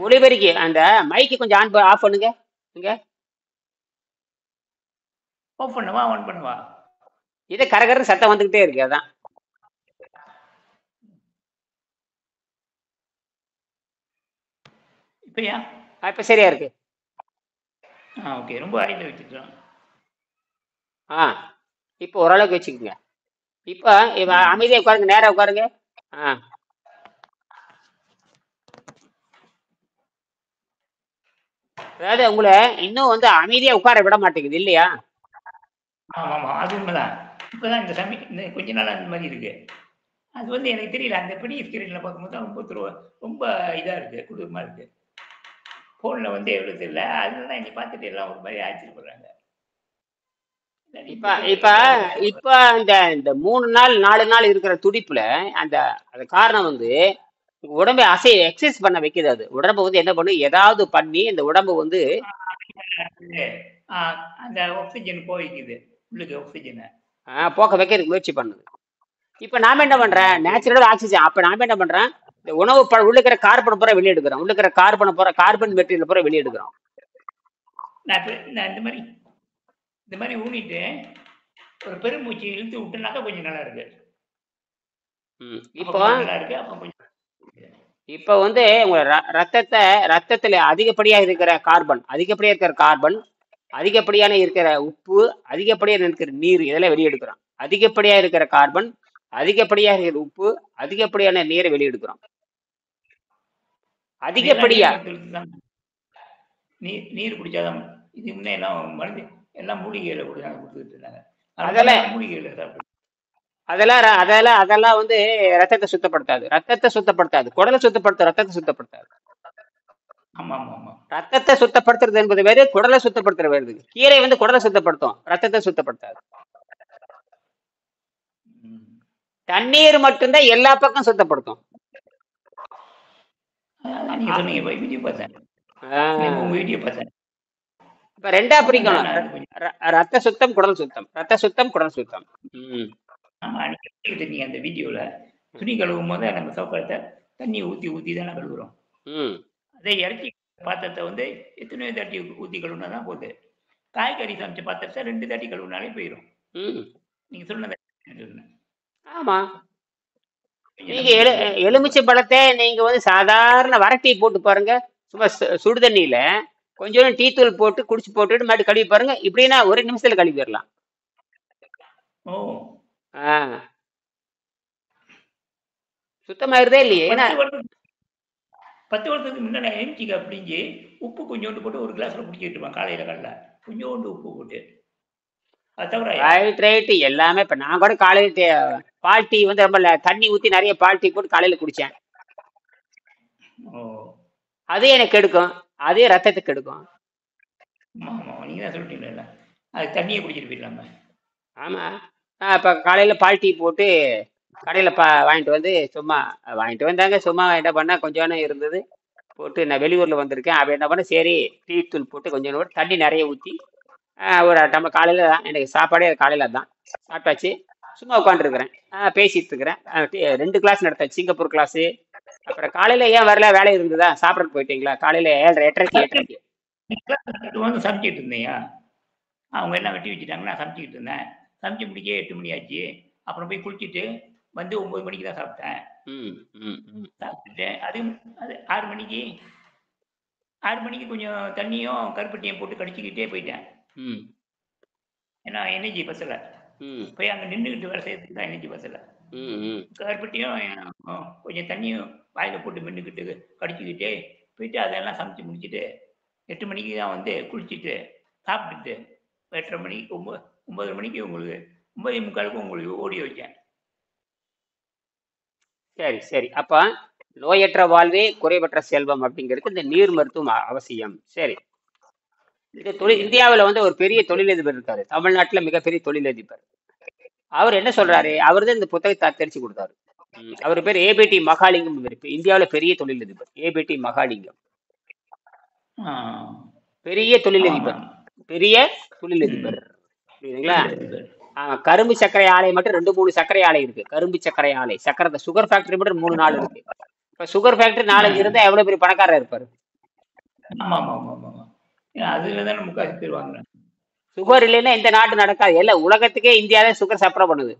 ஒளிபெருக்கி அந்த மைக்கு கொஞ்சம் ஆஃப் பண்ணுங்க. இங்க ஆஃப் பண்ணுவா, ஆன் பண்ணுவா. இது கரகர சத்தம் வந்துகிட்டே இருக்கு. அதான் இப்ப சரியா இருக்கு. ஓகே, ரொம்ப ஹைல வச்சுட்டோம். இப்ப ஓரளவுக்கு வச்சுக்கோங்க. இப்ப அமைதியா உட்காருங்க, நேரா உட்காருங்க. அதாவது உங்களை இன்னும் வந்து அமைதியா உட்கார விட மாட்டேங்குது இல்லையா? ஆமா, அது உண்மைதான். இப்பதான் இந்த கொஞ்ச நாள் அந்த மாதிரி இருக்கு. அது வந்து எனக்கு தெரியல. அந்த பெரிய ஸ்கிரீன்ல பார்க்கும்போது ரொம்ப இதா இருக்கு, குடும்பமா இருக்கு. போன்ல வந்து எவ்வளவு தெரியல. அதுதான் நீ பார்த்துட்டு எல்லாம் ஒரு மாதிரி ஆச்சரியப்படுறாங்க. இப்ப இந்த 3 நாள் 4 நாள் இருக்கிற துடிப்புல அந்த காரணம் வந்து உடம்பை எக்ஸசைஸ் பண்ண வைக்குது. அது உடம்பு வந்து என்ன பண்ணு, ஏதாவது பண்ணி இந்த உடம்பு வந்து அந்த ஆக்சிஜன் போய்க்குது, உள்ளுக்கு ஆக்சிஜனை போக்க வைக்கிறதுக்கு முயற்சி பண்ணுது. இப்ப நாம என்ன பண்றேன்? Natural oxygen. அப்ப நாம என்ன பண்றேன்? இந்த உணவு உள்ள இருக்கிற கார்பன் பூரா வெளியே எடுக்கிறோம். உள்ள இருக்கிற கார்பன் மெட்டீரியல் பூரா வெளியே எடுக்கிறோம். இந்த மாதிரி ஊனிட்டு ஒரு பெருமூச்சு இழுத்து விட்டுனாக்கா கொஞ்சம் நல்லா இருக்கு. இப்ப வந்து உங்க ரத்தத்துல அதிகப்படியா இருக்கிற கார்பன், அதிகப்படியான இருக்கிற உப்பு, அதிகப்படியான இருக்கிற நீர், இதெல்லாம் வெளியெடுக்கிறோம். அதிகப்படியா இருக்கிற கார்பன், அதிகப்படியா இருக்கிற உப்பு, அதிகப்படியான நீரை வெளியெடுக்கிறோம். அதிகப்படியா நீர் குடிச்சாதான். இது முன்னே எல்லாம் மருந்து எல்லாம் மூலிகைகளை கொடுத்துட்டு இருந்தாங்க. அதெல்லாம் வந்து ரத்தத்தை சுத்தப்படுத்தாது. குடலை சுத்தப்படுத்தும், ரத்தத்தை சுத்தப்படுத்தாது. ரத்தத்தை சுத்தப்படுத்துறது என்பது வேறு, குடலை சுத்தப்படுத்துற வேறு. கீரை வந்து குடலை சுத்தப்படுத்தும், ரத்தத்தை சுத்தப்படுத்தாது. தண்ணீர் மட்டும்தான் எல்லா பக்கம் சுத்தப்படுத்தும். அதான் நீங்க சொன்னீங்க வீடியோ பார்த்தேன். உங்க வீடியோ பார்த்தேன். இப்ப ரெண்டா பிரிக்கணும். நான் அது கொஞ்சம் ரத்த சுத்தம், குடல் சுத்தம். ரத்த சுத்தம், குடல் சுத்தம். ம். ஆமா நீங்க அந்த வீடியோல துணி கழுவும் போது நம்ம சோப்பத்தை தண்ணி ஊத்தி ஊத்தி தானே கழுவுறோம். ம். அதே இறச்சி பாத்திரத்தை வந்து எத்தனையோ தட்டி ஊத்தி கழுவுனா தான் போகுது. காய்கறி சமைச்ச பாத்திரத்தை 2 தட்டி கழுவுனாலே போயிடும். ம். நீங்க சொன்னதை ஆமா. நீங்க எலுமிச்சை பழத்தை நீங்க வந்து சாதாரண வரட்டி போட்டு பாருங்க. சும்மா சுடு தண்ணியில கொஞ்சோண்டு டீ தூள் போட்டு குடிச்சு போட்டுட்டு மறுபடியும் கழுவி பாருங்க. இப்படின்னா ஒரு நிமிஷத்துல கழுவிடலாம். ஓ ஆ. சுத்தமாயிருதே இல்லையே. ஏன்னா 10 வருஷத்துக்கு முன்னாடி எம்ஜிக்கு அப்படிஞ்சு உப்பு கொஞ்சோண்டு போட்டு ஒரு கிளாஸ்ல குடிச்சிட்டு இருப்பான் காலையில காலைல கொஞ்சோண்டு உப்பு போட்டு. அது தவிர ரைட் எல்லாமே இப்ப நான் கூட காலையில பால் டீ வந்து ரொம்ப தண்ணி ஊத்தி நிறைய பால் டீ போட்டு காலையில குடிச்சேன். அதே எனக்கு கெடுக்கும். அதே ரத்தத்துக்கு கெடுக்கும். நீங்க தான் சொல்லிட்டீங்கல்ல அது தண்ணியை குடிச்சிட்டு போயிடலாம. ஆமா. இப்ப காலையில பால் டீ போட்டு கடையில வாங்கிட்டு வந்து சும்மா வாங்கிட்டு வந்தாங்க. சும்மா என்ன பண்ணா கொஞ்சோன்னு இருந்தது போட்டு நான் வெளியூர்ல வந்திருக்கேன். அவ என்ன பண்ண சரி டீ தூள் போட்டு கொஞ்சம் போட்டு தண்ணி நிறைய ஊற்றி ஒரு நம்ம காலையில தான் எனக்கு சாப்பாடே காலையில தான் சாப்பிட்டாச்சு. சும்மா உட்காந்துருக்குறேன். பேசிட்டு இருக்கிறேன். 2 கிளாஸ் நடத்தேன். Singapore class. அப்புறம் காலையில ஏன் வரல வேலை இருந்ததா சாப்பிட போயிட்டீங்களா காலையில 7:30 வந்து சமைச்சிட்டு இருந்தேயா அவங்க எல்லாம் வெட்டி வச்சுட்டாங்க. நான் சமைச்சிக்கிட்டு இருந்தேன். சமைச்சு முடிக்க 8 மணி ஆச்சு. அப்புறம் போய் குளிச்சுட்டு வந்து 9 மணிக்கு தான் சாப்பிட்டேன். சாப்பிட்டுட்டேன். அது 6 மணிக்கு கொஞ்சம் தண்ணியும் கருப்பட்டியும் போட்டு கடிச்சிக்கிட்டே போயிட்டேன். ஏன்னா எனர்ஜி பஸ்ல போய் அங்க நின்றுக்கிட்டு வேலை செய்யறதுக்கு தான் எனர்ஜி பஸ்ல கருப்பட்டியும் கொஞ்சம் தண்ணியும் வாயில போட்டு மென்னுக்கிட்டு கடிச்சிக்கிட்டே போயிட்டு அதெல்லாம் சமைச்சு முடிச்சுட்டு 8 மணிக்கு தான் வந்து குளிச்சுட்டு சாப்பிட்டுட்டு 8:30 மணிக்கு 9 மணிக்கு உங்களுக்கு 9:45 உங்களுக்கு ஓடி வச்சேன். சரி சரி. அப்ப நோயற்ற வாழ்வே குறைவற்ற செல்வம் அப்படிங்கிறது இந்த நீர் மருத்துவம் அவசியம். சரி. இந்தியாவில் வந்து ஒரு பெரிய தொழிலதிபர் இருக்காரு. தமிழ்நாட்டுல மிகப்பெரிய தொழிலதிபர். அவர் என்ன சொல்றாரு? அவர் தான் இந்த புத்தகத்தை தெரிச்சு கொடுத்தாரு. அவர் பேர் ஏபிடி மகாலிங்கம். இந்தியாவில் பெரிய தொழிலதிபர் ஏபிடி மகாலிங்கம். பெரிய தொழிலதிபர். பெரிய தொழிலதிபர் புரியுதுங்களா? கரும்பு சர்க்கரை ஆலை மட்டும் 2-3 சர்க்கரை ஆலை இருக்கு. கரும்பு சர்க்கரை ஆலை சக்கரை சுகர் ஃபேக்டரி மட்டும் 3-4 இருக்கு. இப்ப சுகர் ஃபேக்டரி 4-5 இருந்தா எவ்வளவு பெரிய பணக்காரர் இருப்பாரு? சுகர் இல்லைன்னா இந்த நாட்டு நடக்காது. எல்லாம் உலகத்துக்கே இந்தியாவில சுகர் சப்ளை பண்ணுது.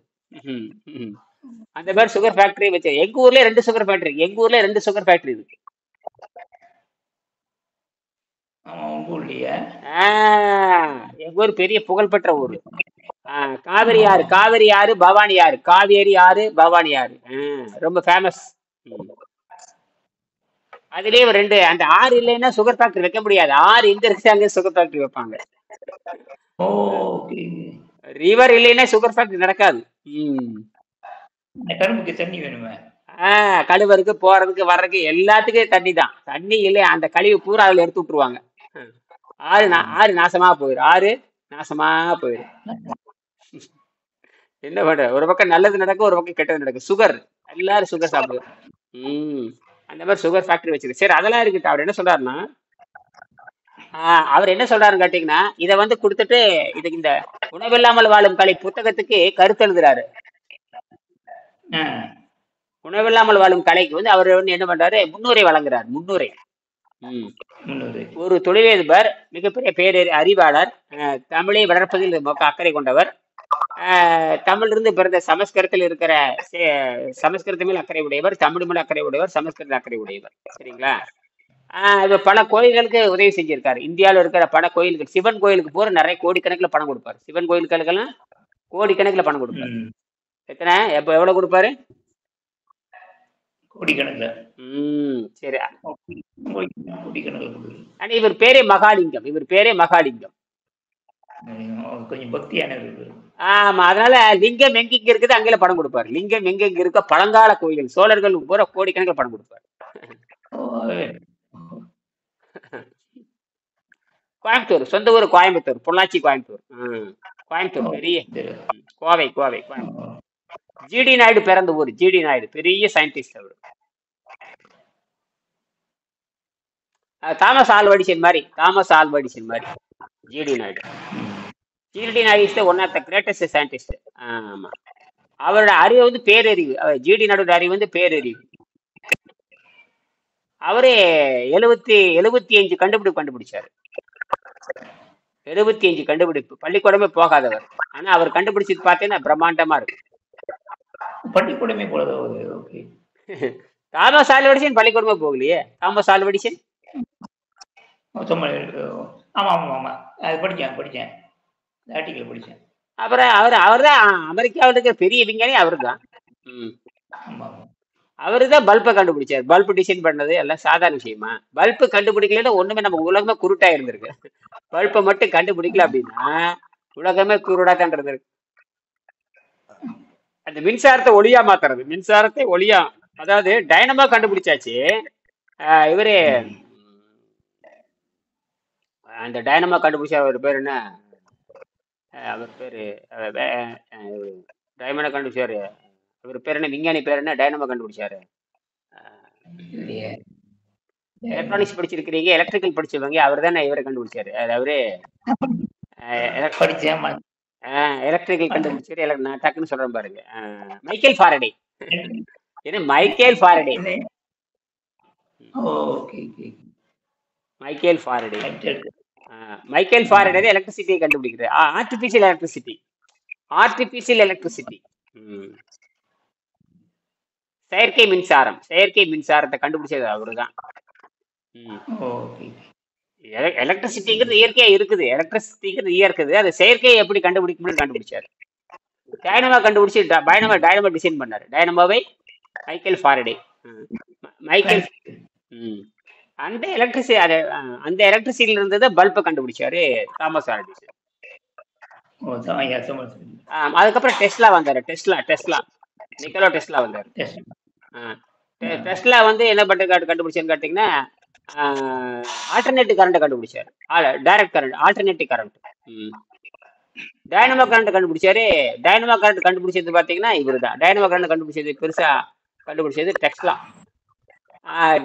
அந்த மாதிரி சுகர் ஃபேக்டரி வச்சு எங்க ஊர்ல 2 சுகர் ஃபேக்டரி. எங்க ஊர்ல 2 சுகர் ஃபேக்டரி இருக்கு. எங்க ஊர் பெரிய புகழ்பெற்ற ஊர். காவிரி ஆறு பவானி ஆறு. காவேரி ஆறு பவானி ஆறு ரொம்ப ஃபேமஸ். அதுலயே 2 அந்த ஆறு இல்லைன்னா சுகர் ஃபேக்டரி வைக்க முடியாது. ஆறு எங்க இருக்கு அங்க சுகர் ஃபேக்டரி வைப்பாங்க. ரிவர் இல்லைன்னா சுகர் ஃபேக்டரி நடக்காது. தண்ணி வேணுமே. கழுவருக்கு போறதுக்கு வர்றதுக்கு எல்லாத்துக்கும் தண்ணி தான். தண்ணி இல்லை அந்த கழிவு பூரா அதுல எடுத்து விட்டுருவாங்க. ஆறு நாசமா போயிடும். ஆறு நாசமா போயிடும். என்ன பண்ற? ஒரு பக்கம் நல்லது நடக்கும், ஒரு பக்கம் கெட்டது நடக்கும். சுகர் எல்லாரும் சுகர் சாப்பிடுவோம். அந்த மாதிரி சுகர் ஃபேக்டரி வச்சிருக்கு. சரி அதெல்லாம் இருக்கு. அவர் என்ன சொல்றாருன்னா அவர் என்ன சொல்றாருன்னு கேட்டீங்கன்னா இதை வந்து கொடுத்துட்டு இதுக்கு இந்த உணவில்லாமல் வாழும் கலை புத்தகத்துக்கு கருத்து எழுதுறாரு. உணவில்லாமல் வாழும் கலைக்கு வந்து அவர் வந்து என்ன பண்றாரு? முன்னுரை வழங்குறாரு. முன்னுரை. ஒரு தொழிலதிபர், மிகப்பெரிய பேரறி அறிவாளர், தமிழை வளர்ப்பதில் அக்கறை கொண்டவர், தமிழிலிருந்து பிறந்த சமஸ்கிருதத்தில் இருக்கிற சமஸ்கிருத மேல் அக்கறை உடையவர், தமிழ் மேல் அக்கறை உடையவர், சமஸ்கிருத அக்கறை உடையவர். சரிங்களா? இது பல கோயில்களுக்கு உதவி செஞ்சிருக்காரு. இந்தியாவில் இருக்கிற பல கோயில்கள், சிவன் கோயிலுக்கு போற நிறைய கோடிக்கணக்கில் பணம் கொடுப்பாரு. சிவன் கோயிலுக்கெல்லாம் கோடிக்கணக்கில் பணம் கொடுப்பாரு. எத்தனை எவ்வளவு கொடுப்பாரு? சரி. இவர் பேரே மகாலிங்கம். இவர் பேரே மகாலிங்கம். கொஞ்சம் பக்தியான. ஆமா. அதனால லிங்கம் எங்க இருக்குது அங்கே பணம் கொடுப்பாரு. லிங்கம் எங்க இருக்க பழங்கால கோயில் சோழர்கள் பூரா கோடிக்கணக்கில் பணம் கொடுப்பாரு. கோயம்புத்தூர் சொந்த ஊர் கோயம்புத்தூர். பொள்ளாச்சி கோயம்புத்தூர். கோயம்புத்தூர் பெரிய கோவை கோயம்புத்தூர். ஜிடி நாயுடு பிறந்த ஊர். ஜிடி நாயுடு பெரிய சயின்டிஸ்ட் அவர். தாமஸ் ஆல்வா எடிசன் மாதிரி, தாமஸ் ஆல்வா எடிசன் மாதிரி GD Naidu. GD Naidu is one of the greatest scientist. ஆமா, அவரோட அறிவு வந்து பேரறிவு. ஜிடி நாயுடு அறிவு வந்து பேரறிவு. அவரே 75 கண்டுபிடிச்சாரு. 75 கண்டுபிடிப்பு, பள்ளிக்கூடமே போகாதவர். ஆனா அவர் கண்டுபிடிச்சது பார்த்தீங்கன்னா பிரம்மாண்டமா இருக்கு. பள்ளிக்கூடமே போகாத. ஓகே. தாமஸ் ஆல்வா எடிசன் பள்ளிக்கூடமே போகலையே. தாமஸ் ஆல்வா எடிசன் ஆமா ஆமா ஆமா, அது படிச்சேன் ஆர்டிக்கல் படிச்சேன். அப்புறம் அவர் தான் அமெரிக்காவில் இருக்கிற பெரிய விஞ்ஞானி. அவரு தான். அவரு தான் பல்பை கண்டுபிடிச்சார். பல்பு டிசைன் பண்ணது எல்லாம் சாதாரண விஷயமா? பல்பு கண்டுபிடிக்கலன்னா ஒண்ணுமே நம்ம உலகமே குருட்டா இருந்திருக்கு. பல்பை மட்டும் கண்டுபிடிக்கல அப்படின்னா உலகமே குருடா தான் இருந்திருக்கு. அந்த மின்சாரத்தை ஒளியா மாத்துறது, மின்சாரத்தை ஒளியா, அதாவது டைனமோ கண்டுபிடிச்சாச்சு. இவரு அந்த டைனமோ கண்டுபிடிச்ச அவர் பேர் என்ன? அவர் பேரு டைமண்டை கண்டுபிடிச்சாரு. அவர் பேர் என்ன? விஞ்ஞானி பேர் என்ன? டைனமோ கண்டுபிடிச்சாரு. எலக்ட்ரானிக்ஸ் படிச்சிருக்கிறீங்க, எலக்ட்ரிக்கல் படிச்சவங்க. அவர் தானே இவரை கண்டுபிடிச்சாரு. அவரு எலக்ட்ரிக்கல் கண்டுபிடிச்சாரு. நான் டக்குன்னு சொல்றேன் பாருங்க. Michael Faraday. என்ன Michael Faraday? Michael Faraday. Michael Faraday எலக்ட்ரிசிட்டியை கண்டுபிடிக்கிறார். ஆர்டிபிஷியல் எலக்ட்ரிசிட்டி, செயற்கை மின்சாரத்தை கண்டுபிடிச்சது அவருதான். எலக்ட்ரிசிட்டிங்கிறது இயற்கையா இருக்குது. அது செயற்கையை எப்படி கண்டுபிடிக்கணும்னு கண்டுபிடிச்சாரு. டைனமோ கண்டுபிடிச்சு டைனமோ டிசைன் பண்ணாரு. டைனமோவை மைக்கேல் ஃபாரடே. அந்த எலக்ட்ரிசிட்டியில இருந்தது பல்பை கண்டுபிடிச்சாரு தாமஸ் ஆல்வா எடிசன். அதுக்கப்புறம் டெஸ்லா வந்தாரு. நிக்கோலா டெஸ்லா வந்தாரு. டெஸ்லா வந்து என்ன கண்டுபிடிச்சாருன்னு கேட்டீங்கன்னா, ஆல்டர்னேட்டிவ் கரண்ட் கண்டுபிடிச்சாரு. Direct current, alternative current. Dynamo current கண்டுபிடிச்சாரு. டைனமோ கரண்ட் கண்டுபிடிச்சது பாத்தீங்கன்னா இவரு தான். டைனமோ கரண்ட் கண்டுபிடிச்சது பெருசா கண்டுபிடிச்சது டெஸ்லா.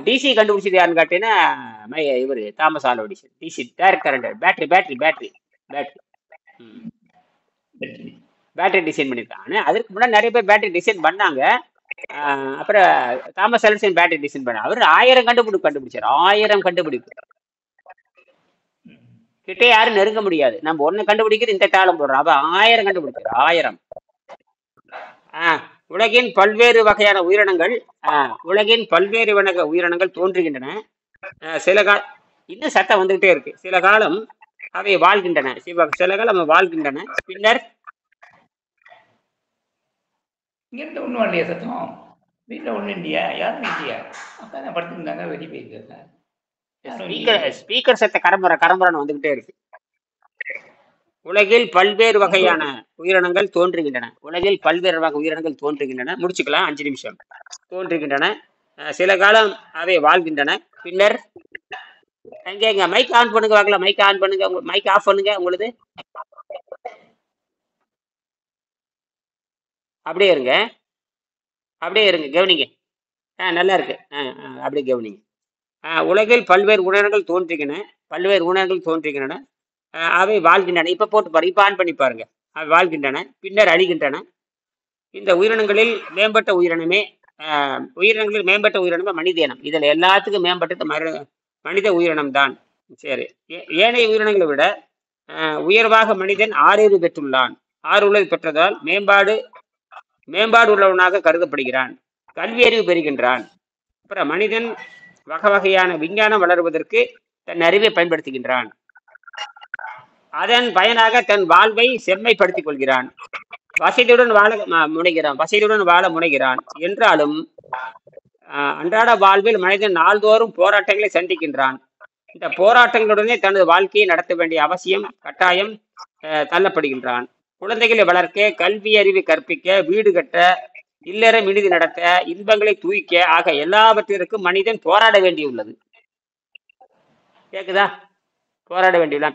டிசி கண்டுபிடிச்சது யாருன்னு கேட்டீங்கன்னா இவரு Thomas Alva Edison. DC, direct current, battery design பண்ணியிருக்காங்க. அதுக்கு முன்னாடி நிறைய பேர் பேட்டரி டிசைன் பண்ணாங்க. அப்புறம் Thomas Alva Edison battery design பண்ண. அவர் 1000 கண்டுபிடிச்சார். 1000 கண்டுபிடிப்பு கிட்டே யாரும் நெருங்க முடியாது. நம்ம ஒண்ணு கண்டுபிடிக்கிறது இந்த காலம் போடுறோம். அப்ப 1000 கண்டுபிடிச்சார். 1000. உலகின் பல்வேறு வகையான உயிரினங்கள் தோன்றுகின்றன. இன்னும் சத்தம் வந்துகிட்டே இருக்கு. சில காலம் அவை வாழ்கின்றன. பின்னர் ஒன்றும் இல்லையா சத்தம்? வீட்டில் ஒன்றும் இல்லையா? யாரும் இல்லையா? அப்பா தான் படுத்துருந்தாங்க, வெளியே போயிருக்காங்க. ஸ்பீக்கர் சத்த கரம்பரன்னு வந்துகிட்டே இருக்கு. உலகில் பல்வேறு வகையான உயிரினங்கள் தோன்றுகின்றன. முடிச்சுக்கலாம், 5 நிமிஷம். தோன்றுகின்றன. சில காலம் அவை வாழ்கின்றன. பின்னர் எங்க மைக் ஆன் பண்ணுங்க பார்க்கலாம். மைக் ஆஃப் பண்ணுங்க. உங்களுக்கு அப்படியே இருங்க, கவனிங்க. நல்லா இருக்கு. அப்படியே கவனிங்க. உலகில் பல்வேறு உயிரினங்கள் தோன்றுகின்றன. அவை வாழ்கின்றன. இப்ப போட்டு பாருங்க, இப்ப ஆன் பண்ணி பாருங்க. அவை வாழ்கின்றன, பின்னர் அழிகின்றன. இந்த உயிரினங்களில் மேம்பட்ட உயிரினமே மனித இனம். இதுல எல்லாத்துக்கும் மேம்பட்டது மனித உயிரினம் தான். சரி, ஏனைய உயிரினங்களை விட உயர்வாக மனிதன் ஆறறிவு பெற்றுள்ளான். ஆறுள்ளது பெற்றதால் மேம்பாடு உள்ளவனாக கருதப்படுகிறான். கல்வி அறிவு பெறுகின்றான். அப்புறம் மனிதன் வகையான விஞ்ஞானம் வளருவதற்கு தன் அறிவை பயன்படுத்துகின்றான். அதன் பயனாக தன் வாழ்வை செம்மைப்படுத்திக் கொள்கிறான். வசதியுடன் வாழ முனைகிறான். என்றாலும் அன்றாட வாழ்வில் மனிதன் நாள்தோறும் போராட்டங்களை சந்திக்கின்றான். இந்த போராட்டங்களுடனே தனது வாழ்க்கையை நடத்த வேண்டிய கட்டாயம் தள்ளப்படுகின்றான். குழந்தைகளை வளர்க்க, கல்வி அறிவை கற்பிக்க, வீடு கட்ட, இல்லற விடுதி நடத்த, இன்பங்களை தூய்க்க ஆக எல்லாவற்றிற்கும் மனிதன் போராட வேண்டியுள்ளது. கேக்குதா? போராட வேண்டியுள்ள.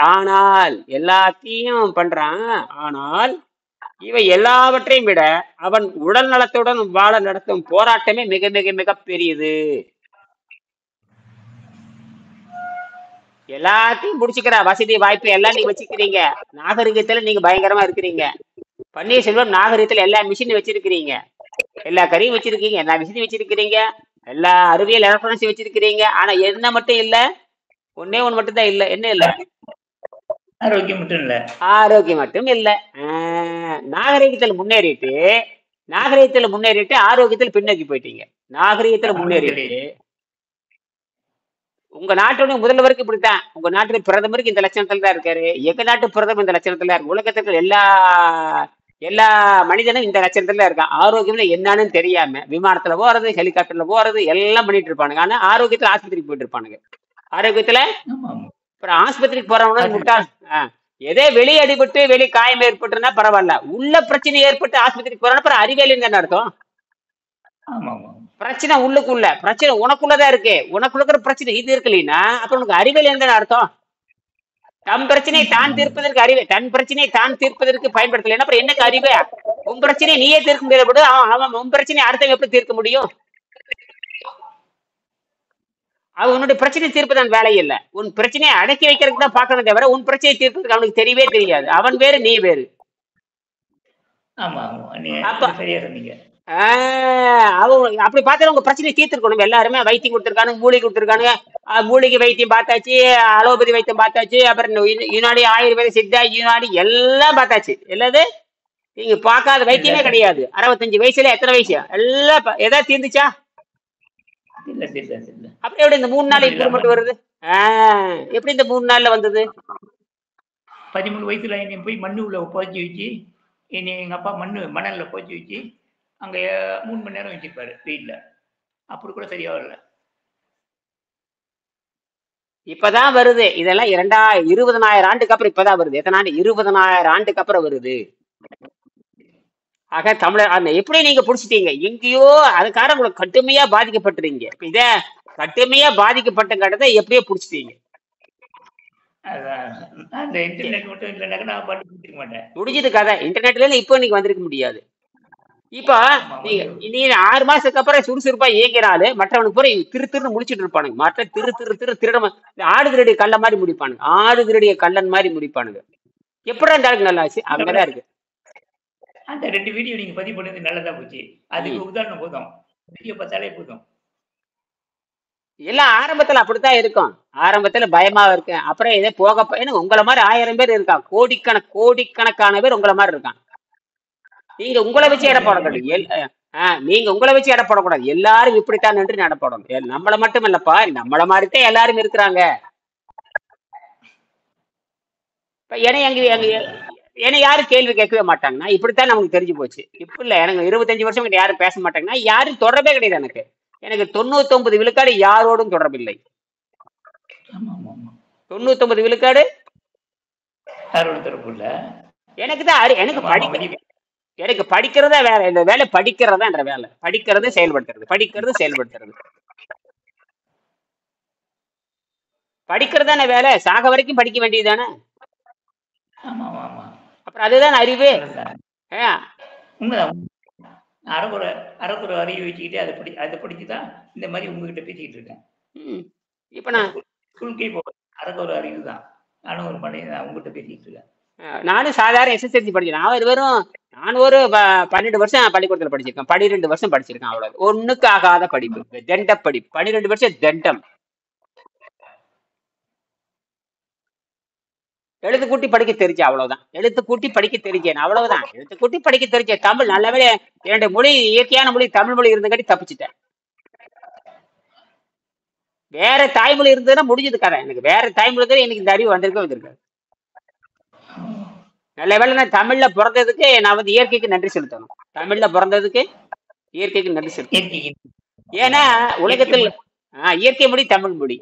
ஆனால் எல்லாத்தையும் பண்றான். ஆனால் இவை எல்லாவற்றையும் விட அவன் உடல் நலத்துடன் வாழ நடத்தும் போராட்டமே மிக மிக மிக பெரியது. எல்லாத்தையும் முடிச்சுக்கிற வசதி வாய்ப்பு எல்லாம் நீங்க வச்சுக்கிறீங்க. நாகரிகத்துல நீங்க பயங்கரமா இருக்கிறீங்க. பன்னீர்செல்வம் நாகரிகத்துல எல்லா மிஷின் வச்சிருக்கிறீங்க, எல்லா கறியும் வச்சிருக்கீங்க, எல்லா மிஷினும் வச்சிருக்கிறீங்க, எல்லா அறிவியல் எலக்ட்ரானிக்ஸ் வச்சிருக்கிறீங்க. ஆனா என்ன மட்டும் இல்ல, ஒன்னே ஒண்ணு மட்டும் தான் இல்ல. என்ன இல்ல? ஆரோக்கியம் மட்டும் இல்ல. ஆரோக்கியம் மட்டும் இல்ல. நாகரிகத்துல முன்னேறிட்டு ஆரோக்கியத்துல பின்னோக்கி போயிட்டீங்க. நாகரிகத்துல முன்னேறிட்டு உங்க நாட்டுடைய முதல்வருக்கு இப்படித்தான், உங்க நாட்டு பிரதமருக்கு இந்த லட்சணத்துல தான் இருக்காரு, எங்க நாட்டு பிரதமர் இந்த லட்சணத்துல இருக்கு, உலகத்துக்கு எல்லா எல்லா மனிதனும் இந்த லட்சணத்துல இருக்கான். ஆரோக்கியம்ல என்னன்னு தெரியாம விமானத்துல போறது, ஹெலிகாப்டர்ல போறது எல்லாம் பண்ணிட்டு இருப்பானுங்க. ஆனா ஆரோக்கியத்துல ஆஸ்பத்திரிக்கு போயிட்டு இருப்பானுங்க. ஆரோக்கியத்துல அப்புறம் ஆஸ்பத்திரிக்கு போறவங்க முட்டாள். எதே வெளியே அடிபட்டு வெளி காயம் ஏற்பட்டுனா பரவாயில்ல, உள்ள பிரச்சனை ஏற்பட்டு ஆஸ்பத்திரிக்கு போறான்னு அப்புறம் அறிவியல் என்ன அர்த்தம்? பிரச்சனை உள்ளுக்குள்ள, பிரச்சனை உனக்குள்ளதான் இருக்கு, உனக்குள்ள பிரச்சனை இது இருக்கு இல்லைன்னா அப்புறம் உனக்கு அறிவியல் என்ன அர்த்தம்? தன் பிரச்சனையை தான் தீர்ப்பதற்கு அறிவு, தன் பிரச்சனையை தான் தீர்ப்பதற்கு பயன்படுத்தல அப்புறம் என்னக்கு அறிவு? உன் பிரச்சனையை நீயே தீர்க்க முடியாது, அவன் உன் பிரச்சனையை அடுத்தவங்க எப்படி தீர்க்க முடியும்? அவனுடைய பிரச்சனை தீர்ப்பதான் வேலை இல்ல, உன் பிரச்சனையை அடக்கி வைக்கிறதுக்கு தான் பார்க்கணும் தவிர உன் பிரச்சனையை தீர்ப்பதற்கு அவனுக்கு தெரியவே தெரியாது. அவன் வேறு நீ வேறு. அவங்க அப்படி பார்த்தா உங்க பிரச்சனையை தீர்த்துருக்கணும். எல்லாருமே வைத்தியம் கொடுத்துருக்கானுங்க, மூலிகை கொடுத்துருக்கானுங்க. மூலிகை வைத்தியம் பார்த்தாச்சு, அலோபதி வைத்தியம் பார்த்தாச்சு, அப்புறம் யுனாடி ஆயுர்வேத சித்தா யுனாடி எல்லாம் பார்த்தாச்சு. எல்லாது நீங்க பார்க்காத வைத்தியமே கிடையாது. 65 வயசுல எத்தனை வயசு எல்லாம் ஏதாவது தீர்ந்துச்சா? அப்படி எப்படி இந்த 3 நாள் இம்ப்ரூவ்மெண்ட் வருது? எப்படி இந்த 3 நாள்ல வந்தது? 13 வயசுல என்னை போய் மண்ணு உள்ள புதைச்சி வச்சு, என்னை எங்க அப்பா மணல்ல புதைச்சி வச்சு அங்க 3 மணி நேரம் வச்சிருப்பாரு வெயில்ல. அப்படி கூட சரியா வரல. இப்பதான் வருது இதெல்லாம். 20,000 ஆண்டுக்கு அப்புறம் இப்பதான் வருது. எத்தனை ஆண்டு? 20,000 ஆண்டுக்கு அப்புறம் வருது. ஆக தமிழர் எப்படி நீங்க புடிச்சிட்டீங்க எங்கேயோ, அதுக்காக உங்களுக்கு கடுமையா பாதிக்கப்பட்டுறீங்க. இத கடுமையா பாதிக்கப்பட்ட கடத்தை எப்படியோ புடிச்சிட்டீங்க. முடிஞ்சது கதை. இன்டர்நெட்ல இப்போ நீங்க வந்திருக்க முடியாது. இப்ப நீ 6 மாசத்துக்கு அப்புறம் சுறுசுறுப்பா இயங்கினாலும் மற்றவனுக்கு பூரா திருன்னு முடிச்சுட்டு இருப்பானுங்க. மற்ற திருட ஆடு திருடிய கள்ள மாதிரி முடிப்பானுங்க, ஆடு திருடிய கள்ளன் மாதிரி முடிப்பானுங்க. எப்படி இருந்தாலும் நல்லா ஆச்சு, அங்கதான் இருக்கு. அந்த 2 வீடியோ நீங்க பதிவு பண்ணது நல்லதா போச்சு. அதுக்கு உதாரணம் போதும், வீடியோ பார்த்தாலே போதும். எல்லாம் ஆரம்பத்துல அப்படித்தான் இருக்கும். ஆரம்பத்துல பயமா இருக்கு, அப்புறம் இதே போக உங்களை மாதிரி 1000 பேர் இருக்கான், கோடிக்கணக்கான பேர் உங்களை மாதிரி இருக்கான். நீங்க உங்களை வச்சு எடை போடக்கூடாது. நீங்க உங்களை வச்சு எடை போடக்கூடாது. எல்லாரும் இப்படித்தான் என்று எடை போடணும். நம்மள மட்டும் இல்லப்பா, நம்மள மாதிரிதான் எல்லாரும் இருக்கிறாங்க. ஏன்னா யாரும் கேள்வி கேட்கவே மாட்டாங்கன்னா இப்படித்தான் நமக்கு தெரிஞ்சு போச்சு. இப்ப இல்ல, எனக்கு 25 வருஷம் கிட்ட யாரும் பேச மாட்டாங்கன்னா யாரும் தொடர்பே கிடையாது. எனக்கு 99 விழுக்காடு யாரோடும் தொடர்பில்லை. 99 விழுக்காடு எனக்குதான். எனக்கு படிக்கிறதா வேலை, இந்த வேலை படிக்கிறதா என்ற வேலை. படிக்கிறது செயல்படுத்துறது படிக்கிறதான வேலை. சாக வரைக்கும் படிக்க வேண்டியதுதானே. அப்புறம் அதுதான் அறிவு. அறக்குற அறிவு வச்சுக்கிட்டு அதை படிச்சுதான் இந்த மாதிரி உங்ககிட்ட பேசிக்கிட்டு இருக்கேன். இப்ப நான் ஸ்கூலுக்கே போவேன், அறக்குற அறிவு தான். நானும் ஒரு மனிதன் உங்ககிட்ட பேசிக்கிட்டு இருக்கேன். நானும் சாதாரண எஸ்எஸ்எல்சி படிச்சேன். நான் ஒரு 12 வருஷம் பள்ளிக்கூடத்துல படிச்சிருக்கேன், 12 வருஷம் படிச்சிருக்கேன். அவ்வளவு ஒண்ணுக்கு ஆகாத படிப்பு, தண்ட படிப்பு. 12 வருஷம் தண்டம். எழுத்து கூட்டி படிக்க தெரிஞ்ச அவ்வளவுதான். எழுத்து கூட்டி படிக்க தெரிஞ்சேன் அவ்வளவுதான். எழுத்து கூட்டி படிக்க தெரிஞ்சேன். தமிழ் நல்லவே, என்னுடைய மொழி இயற்கையான மொழி தமிழ் மொழி இருந்தங்காட்டி தப்பிச்சுட்டேன். வேற தாய்மொழி இருந்ததுன்னா முடிஞ்சது கதை. எனக்கு வேற தாய்மொழி தான் எனக்கு இந்த அறிவு வந்திருக்காது. நல்ல வேலை நான் தமிழ்ல பிறந்ததுக்கு நான் இயற்கைக்கு நன்றி செலுத்தணும். தமிழ்ல பிறந்ததுக்கு இயற்கைக்கு நன்றி செலுத்தணும். ஏன்னா உலகத்தில் இயற்கை மொழி தமிழ் மொழி.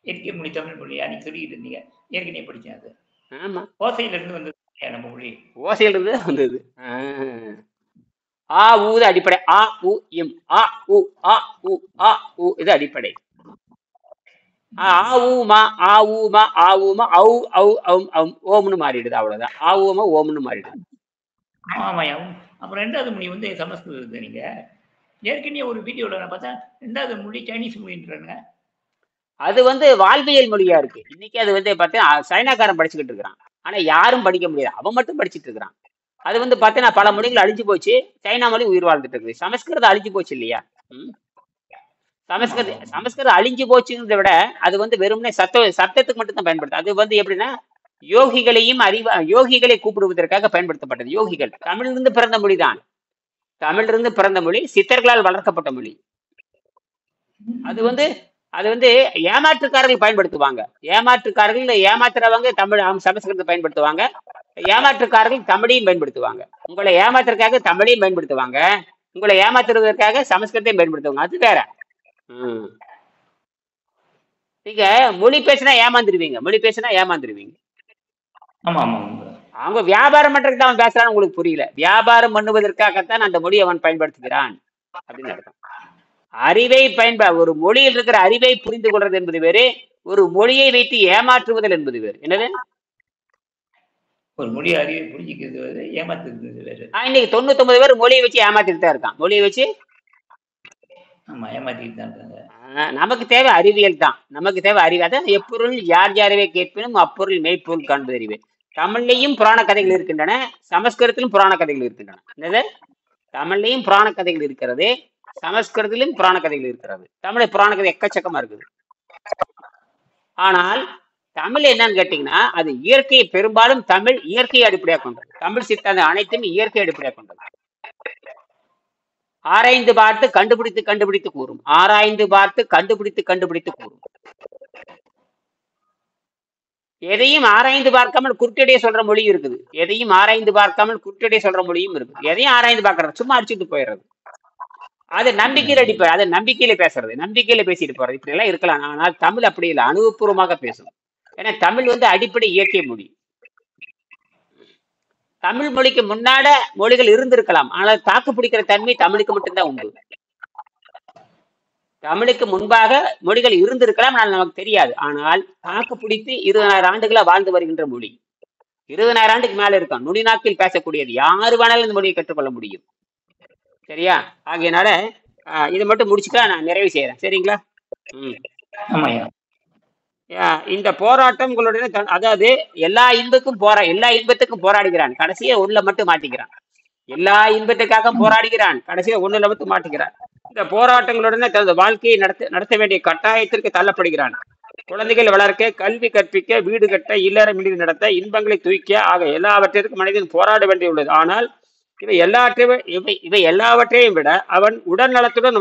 இயற்கை மொழி தமிழ் மொழி அன்னைக்கு சொல்லிட்டு இருந்தீங்க. ஏற்கனவே படிச்சேன் அது. ஆமா, ஓசையில இருந்து வந்தது நம்ம மொழி. ஓசையில இருந்து வந்தது. ஆ ஊ அடிப்படை. ஆ உ இம், ஆ உ ஆ உ ஆ உ இது அடிப்படை. ஆ ஊமா ஆ ஊமா ஆ ஊமா ஔ ஔ ஔ ஓம்னு மாறிடுது. அவ்வளவுதான். ஆ ஊமா ஓம்னு மாறிடுது. ஆமாய்யா. அப்புறம் 2வது மொழி வந்து சமஸ்கிருதம் நீங்க. ஏற்கனவே ஒரு வீடியோல நான் பார்த்தேன். 2வது மொழி சைனீஸ் மொழின்றானுங்க. அது வந்து வாழ்வியல் மொழியா இருக்கு. இன்னைக்கு அது வந்து பார்த்தீங்கன்னா சைனாக்காரன் படிச்சுக்கிட்டு இருக்கிறான். ஆனா யாரும் படிக்க முடியாது. அவன் மட்டும் படிச்சுட்டு இருக்கிறான். அது வந்து பார்த்தீங்கன்னா பல மொழிகள் அழிஞ்சு போச்சு. சைனா மொழி உயிர் வாழ்ந்துட்டு இருக்குது. சமஸ்கிருதம் அழிஞ்சு போச்சு இல்லையா? ம். ஆமா, ஆமா, ஆமா. சமஸ்கிருதம் அழிஞ்சு போச்சுங்கிறத விட அது வந்து வெறுமனே சத்தத்துக்கு மட்டும் தான் பயன்படுது. அது வந்து எப்படின்னா யோகிகளை கூப்பிடுவதற்காக பயன்படுத்தப்பட்டது. யோகிகள் தமிழிலிருந்து பிறந்த மொழிதான். தமிழிலிருந்து பிறந்த மொழி, சித்தர்களால் வளர்க்கப்பட்ட மொழி. அது வந்து அது வந்து ஏமாற்றுக்காரர்கள் பயன்படுத்துவாங்க. ஏமாத்துறவங்க தமிழ் சமஸ்கிருதத்தை பயன்படுத்துவாங்க. ஏமாற்றுக்காரர்கள் தமிழையும் பயன்படுத்துவாங்க. உங்களை ஏமாத்துறதுக்காக தமிழையும் பயன்படுத்துவாங்க. உங்களை ஏமாத்துறதற்காக சமஸ்கிருதத்தையும் பயன்படுத்துவாங்க. அது வேற. ம். நீங்க மொழி பேசினா ஏமாந்துருவீங்க. ஆமா, ஆமாங்க. அவங்க வியாபாரம் பண்றதுக்கு தான் அவன் பேசுறான்னு உங்களுக்கு புரியல. வியாபாரம் பண்ணுவதற்காகத்தான் அந்த மொழியை அவன் பயன்படுத்துகிறான் அப்படின்னு அர்த்தம். ஒரு மொழியில் இருக்கிற அறிவை புரிந்து கொள்றது என்பது வேறு, ஒரு மொழியை வைத்து ஏமாற்றுவதல் என்பது வேறு. என்னது? ஒரு மொழி அறிவை புரிஞ்சுக்கிறது வேறு, ஏமாத்துறது வேறு. இன்னைக்கு 99 பேர் மொழியை வச்சு ஏமாத்திட்டு தான் இருக்கான். மொழியை வச்சு ஆமா, ஏமாத்திட்டு தான் இருக்காங்க. நமக்கு தேவை அறிவியல் தான். நமக்கு தேவை அறிவு. அதான் எப்பொருள் யார் யாரவே கேட்பினும் அப்பொருள் மெய்ப்பொருள் காண்பது அறிவு. தமிழ்லையும் புராண கதைகள் இருக்கின்றன, சமஸ்கிருதத்திலும் புராண கதைகள் இருக்கின்றன. என்னது? தமிழ்லையும் புராண கதைகள் இருக்கிறது, சமஸ்கிருதத்திலும் புராண கதைகள் இருக்கிறது. தமிழ் புராண கதை எக்கச்சக்கமா இருக்குது. ஆனால் தமிழ் என்னன்னு கேட்டீங்கன்னா அது இயற்கையை பெரும்பாலும் தமிழ் இயற்கையை அடிப்படையாக கொண்டது. தமிழ் சித்தாந்தம் அனைத்தும் இயற்கை அடிப்படையாக கொண்டது. ஆராய்ந்து பார்த்து கண்டுபிடித்து கூறும். எதையும் ஆராய்ந்து பார்க்காமல் குருட்டடியை சொல்ற மொழி இருக்குது. எதையும் ஆராய்ந்து பார்க்காமல் குருட்டடியை சொல்ற மொழியும் இருக்குது. எதையும் ஆராய்ந்து பார்க்கறது சும்மா அடிச்சுட்டு போயிடுறது. அது நம்பிக்கையில அடிப்பார். அது நம்பிக்கையில பேசுறது, நம்பிக்கையில பேசிட்டு போறது. இப்படி எல்லாம் இருக்கலாம். ஆனால் தமிழ் அப்படி இல்லை, அனுபவபூர்வமாக பேசும். ஏன்னா தமிழ் வந்து அடிப்படை இயற்கை மொழி. தமிழ் மொழிக்கு முன்னாட மொழிகள் இருந்திருக்கலாம், ஆனால் தாக்கு பிடிக்கிற தன்மை தமிழுக்கு மட்டும்தான் உண்டு. தமிழுக்கு முன்பாக மொழிகள் இருந்திருக்கலாம், ஆனால் நமக்கு தெரியாது. ஆனால் தாக்கு பிடித்து 20,000 ஆண்டுகளா வாழ்ந்து வருகின்ற மொழி. 20,000 ஆண்டுக்கு மேல இருக்கும். நுனிநாக்கில் பேசக்கூடியது. யாரு வேணாலும் இந்த மொழியை கற்றுக்கொள்ள முடியும். சரியா? ஆகையினால இதை மட்டும் முடிச்சுட்டா நான் நிறைவு செய்யறேன். சரிங்களா? இந்த போராட்டம் உங்களுடைய அதாவது எல்லா இன்பத்துக்கும் போராடுகிறான், கடைசியா ஒண்ணுல மட்டும் மாட்டிக்கிறான். எல்லா இன்பத்துக்காக போராடுகிறான், கடைசியா ஒண்ணுல மட்டும் மாட்டிக்கிறான். இந்த போராட்டங்களுடனே தனது வாழ்க்கையை நடத்த வேண்டிய கட்டாயத்திற்கு தள்ளப்படுகிறான். குழந்தைகள் வளர்க்க, கல்வி கற்பிக்க, வீடு கட்ட, இல்லற மீது நடத்த, இன்பங்களை தூய்க்க ஆக எல்லாவற்றிற்கும் மனிதன் போராட வேண்டியுள்ளது. ஆனால் இவை எல்லாவற்றையும் விட அவன் உடல் நலத்துடன்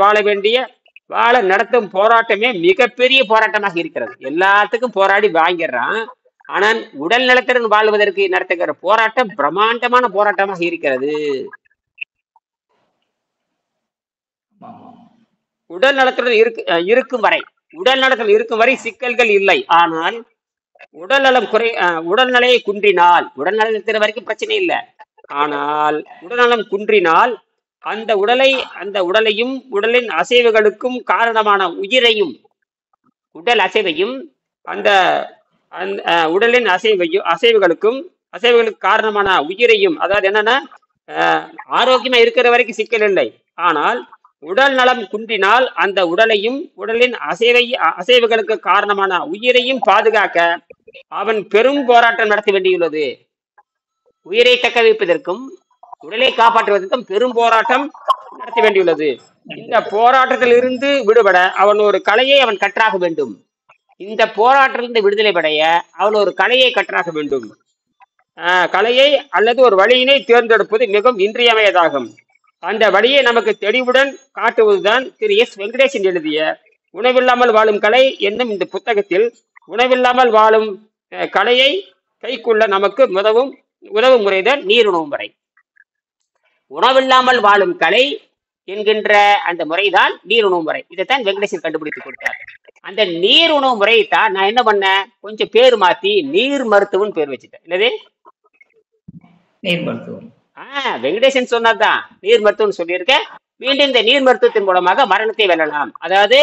வாழ நடத்தும் போராட்டமே மிகப்பெரிய போராட்டமாக இருக்கிறது. எல்லாத்துக்கும் போராடி வாங்கிடுறான். ஆனால் உடல் நலத்துடன் வாழ்வதற்கு நடத்துகிற போராட்டம் பிரம்மாண்டமான போராட்டமாக இருக்கிறது. உடல் நலத்துடன் இருக்கும் வரை சிக்கல்கள் இல்லை. ஆனால் உடல்நிலையை குன்றினால், உடல்நலம் இருக்கிற வரைக்கும் பிரச்சனை இல்லை. ஆனால் உடல்நலம் குன்றினால் அந்த உடலையும் உடலின் அசைவுகளுக்கும் காரணமான உடல் அசைவையும் அந்த உடலின் அசைவுகளுக்கு காரணமான உயிரையும், அதாவது என்னன்னா ஆரோக்கியமா இருக்கிற வரைக்கும் சிக்கல் இல்லை. ஆனால் உடல் நலம் குன்றினால் அந்த உடலையும் உடலின் அசைவுகளுக்கு காரணமான உயிரையும் பாதுகாக்க அவன் பெரும் போராட்டம் நடத்த வேண்டியுள்ளது. உயிரை தக்க வைப்பதற்கும் உடலை காப்பாற்றுவதற்கும் பெரும் போராட்டம் நடத்த வேண்டியுள்ளது. இந்த போராட்டத்தில் இருந்து விடுபட அவன் ஒரு கலையை கற்றாக வேண்டும். இந்த போராட்டத்திலிருந்து விடுதலை படைய அவன் ஒரு கலையை கற்றாக வேண்டும். கலையை அல்லது ஒரு வழியினை தேர்ந்தெடுப்பது மிகவும் இன்றியமையதாகும். அந்த வழியை நமக்கு தெளிவுடன் காட்டுவதுதான் திரு எஸ். வெங்கடேசன் எழுதிய உணவில்லாமல் வாழும் கலை என்னும் இந்த புத்தகத்தில் உணவில்லாமல் வாழும் கலையை கைக்குள்ள நமக்கு உதவும் முறைதான் நீர் உணவு முறை. உணவில்லாமல் வாழும் கலை என்கின்ற அந்த முறைதான் நீர் உணவு முறை. இதைத்தான் வெங்கடேசன் கண்டுபிடித்து கொடுத்தார். அந்த நீர் உணவு முறையை தான் நான் என்ன பண்ணேன், கொஞ்சம் பேர் மாத்தி நீர் மருத்துவம் பேர் வச்சுட்டேன். என்னது? நீர் மருத்துவம். வெங்கடேசன் சொன்னதுதான் நீர் மருத்துவம் சொல்லியிருக்கேன். மீண்டும் இந்த நீர் மருத்துவத்தின் மூலமாக மரணத்தை வெல்லலாம். அதாவது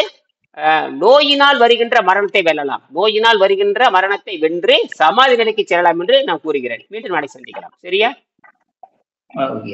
நோயினால் வருகின்ற மரணத்தை வெல்லலாம். நோயினால் வருகின்ற மரணத்தை வென்று சமாதி நிலைக்கு செல்லலாம் என்று நான் கூறுகிறேன். மீண்டும் நாளை சந்திக்கலாம். சரியா? ஓகே.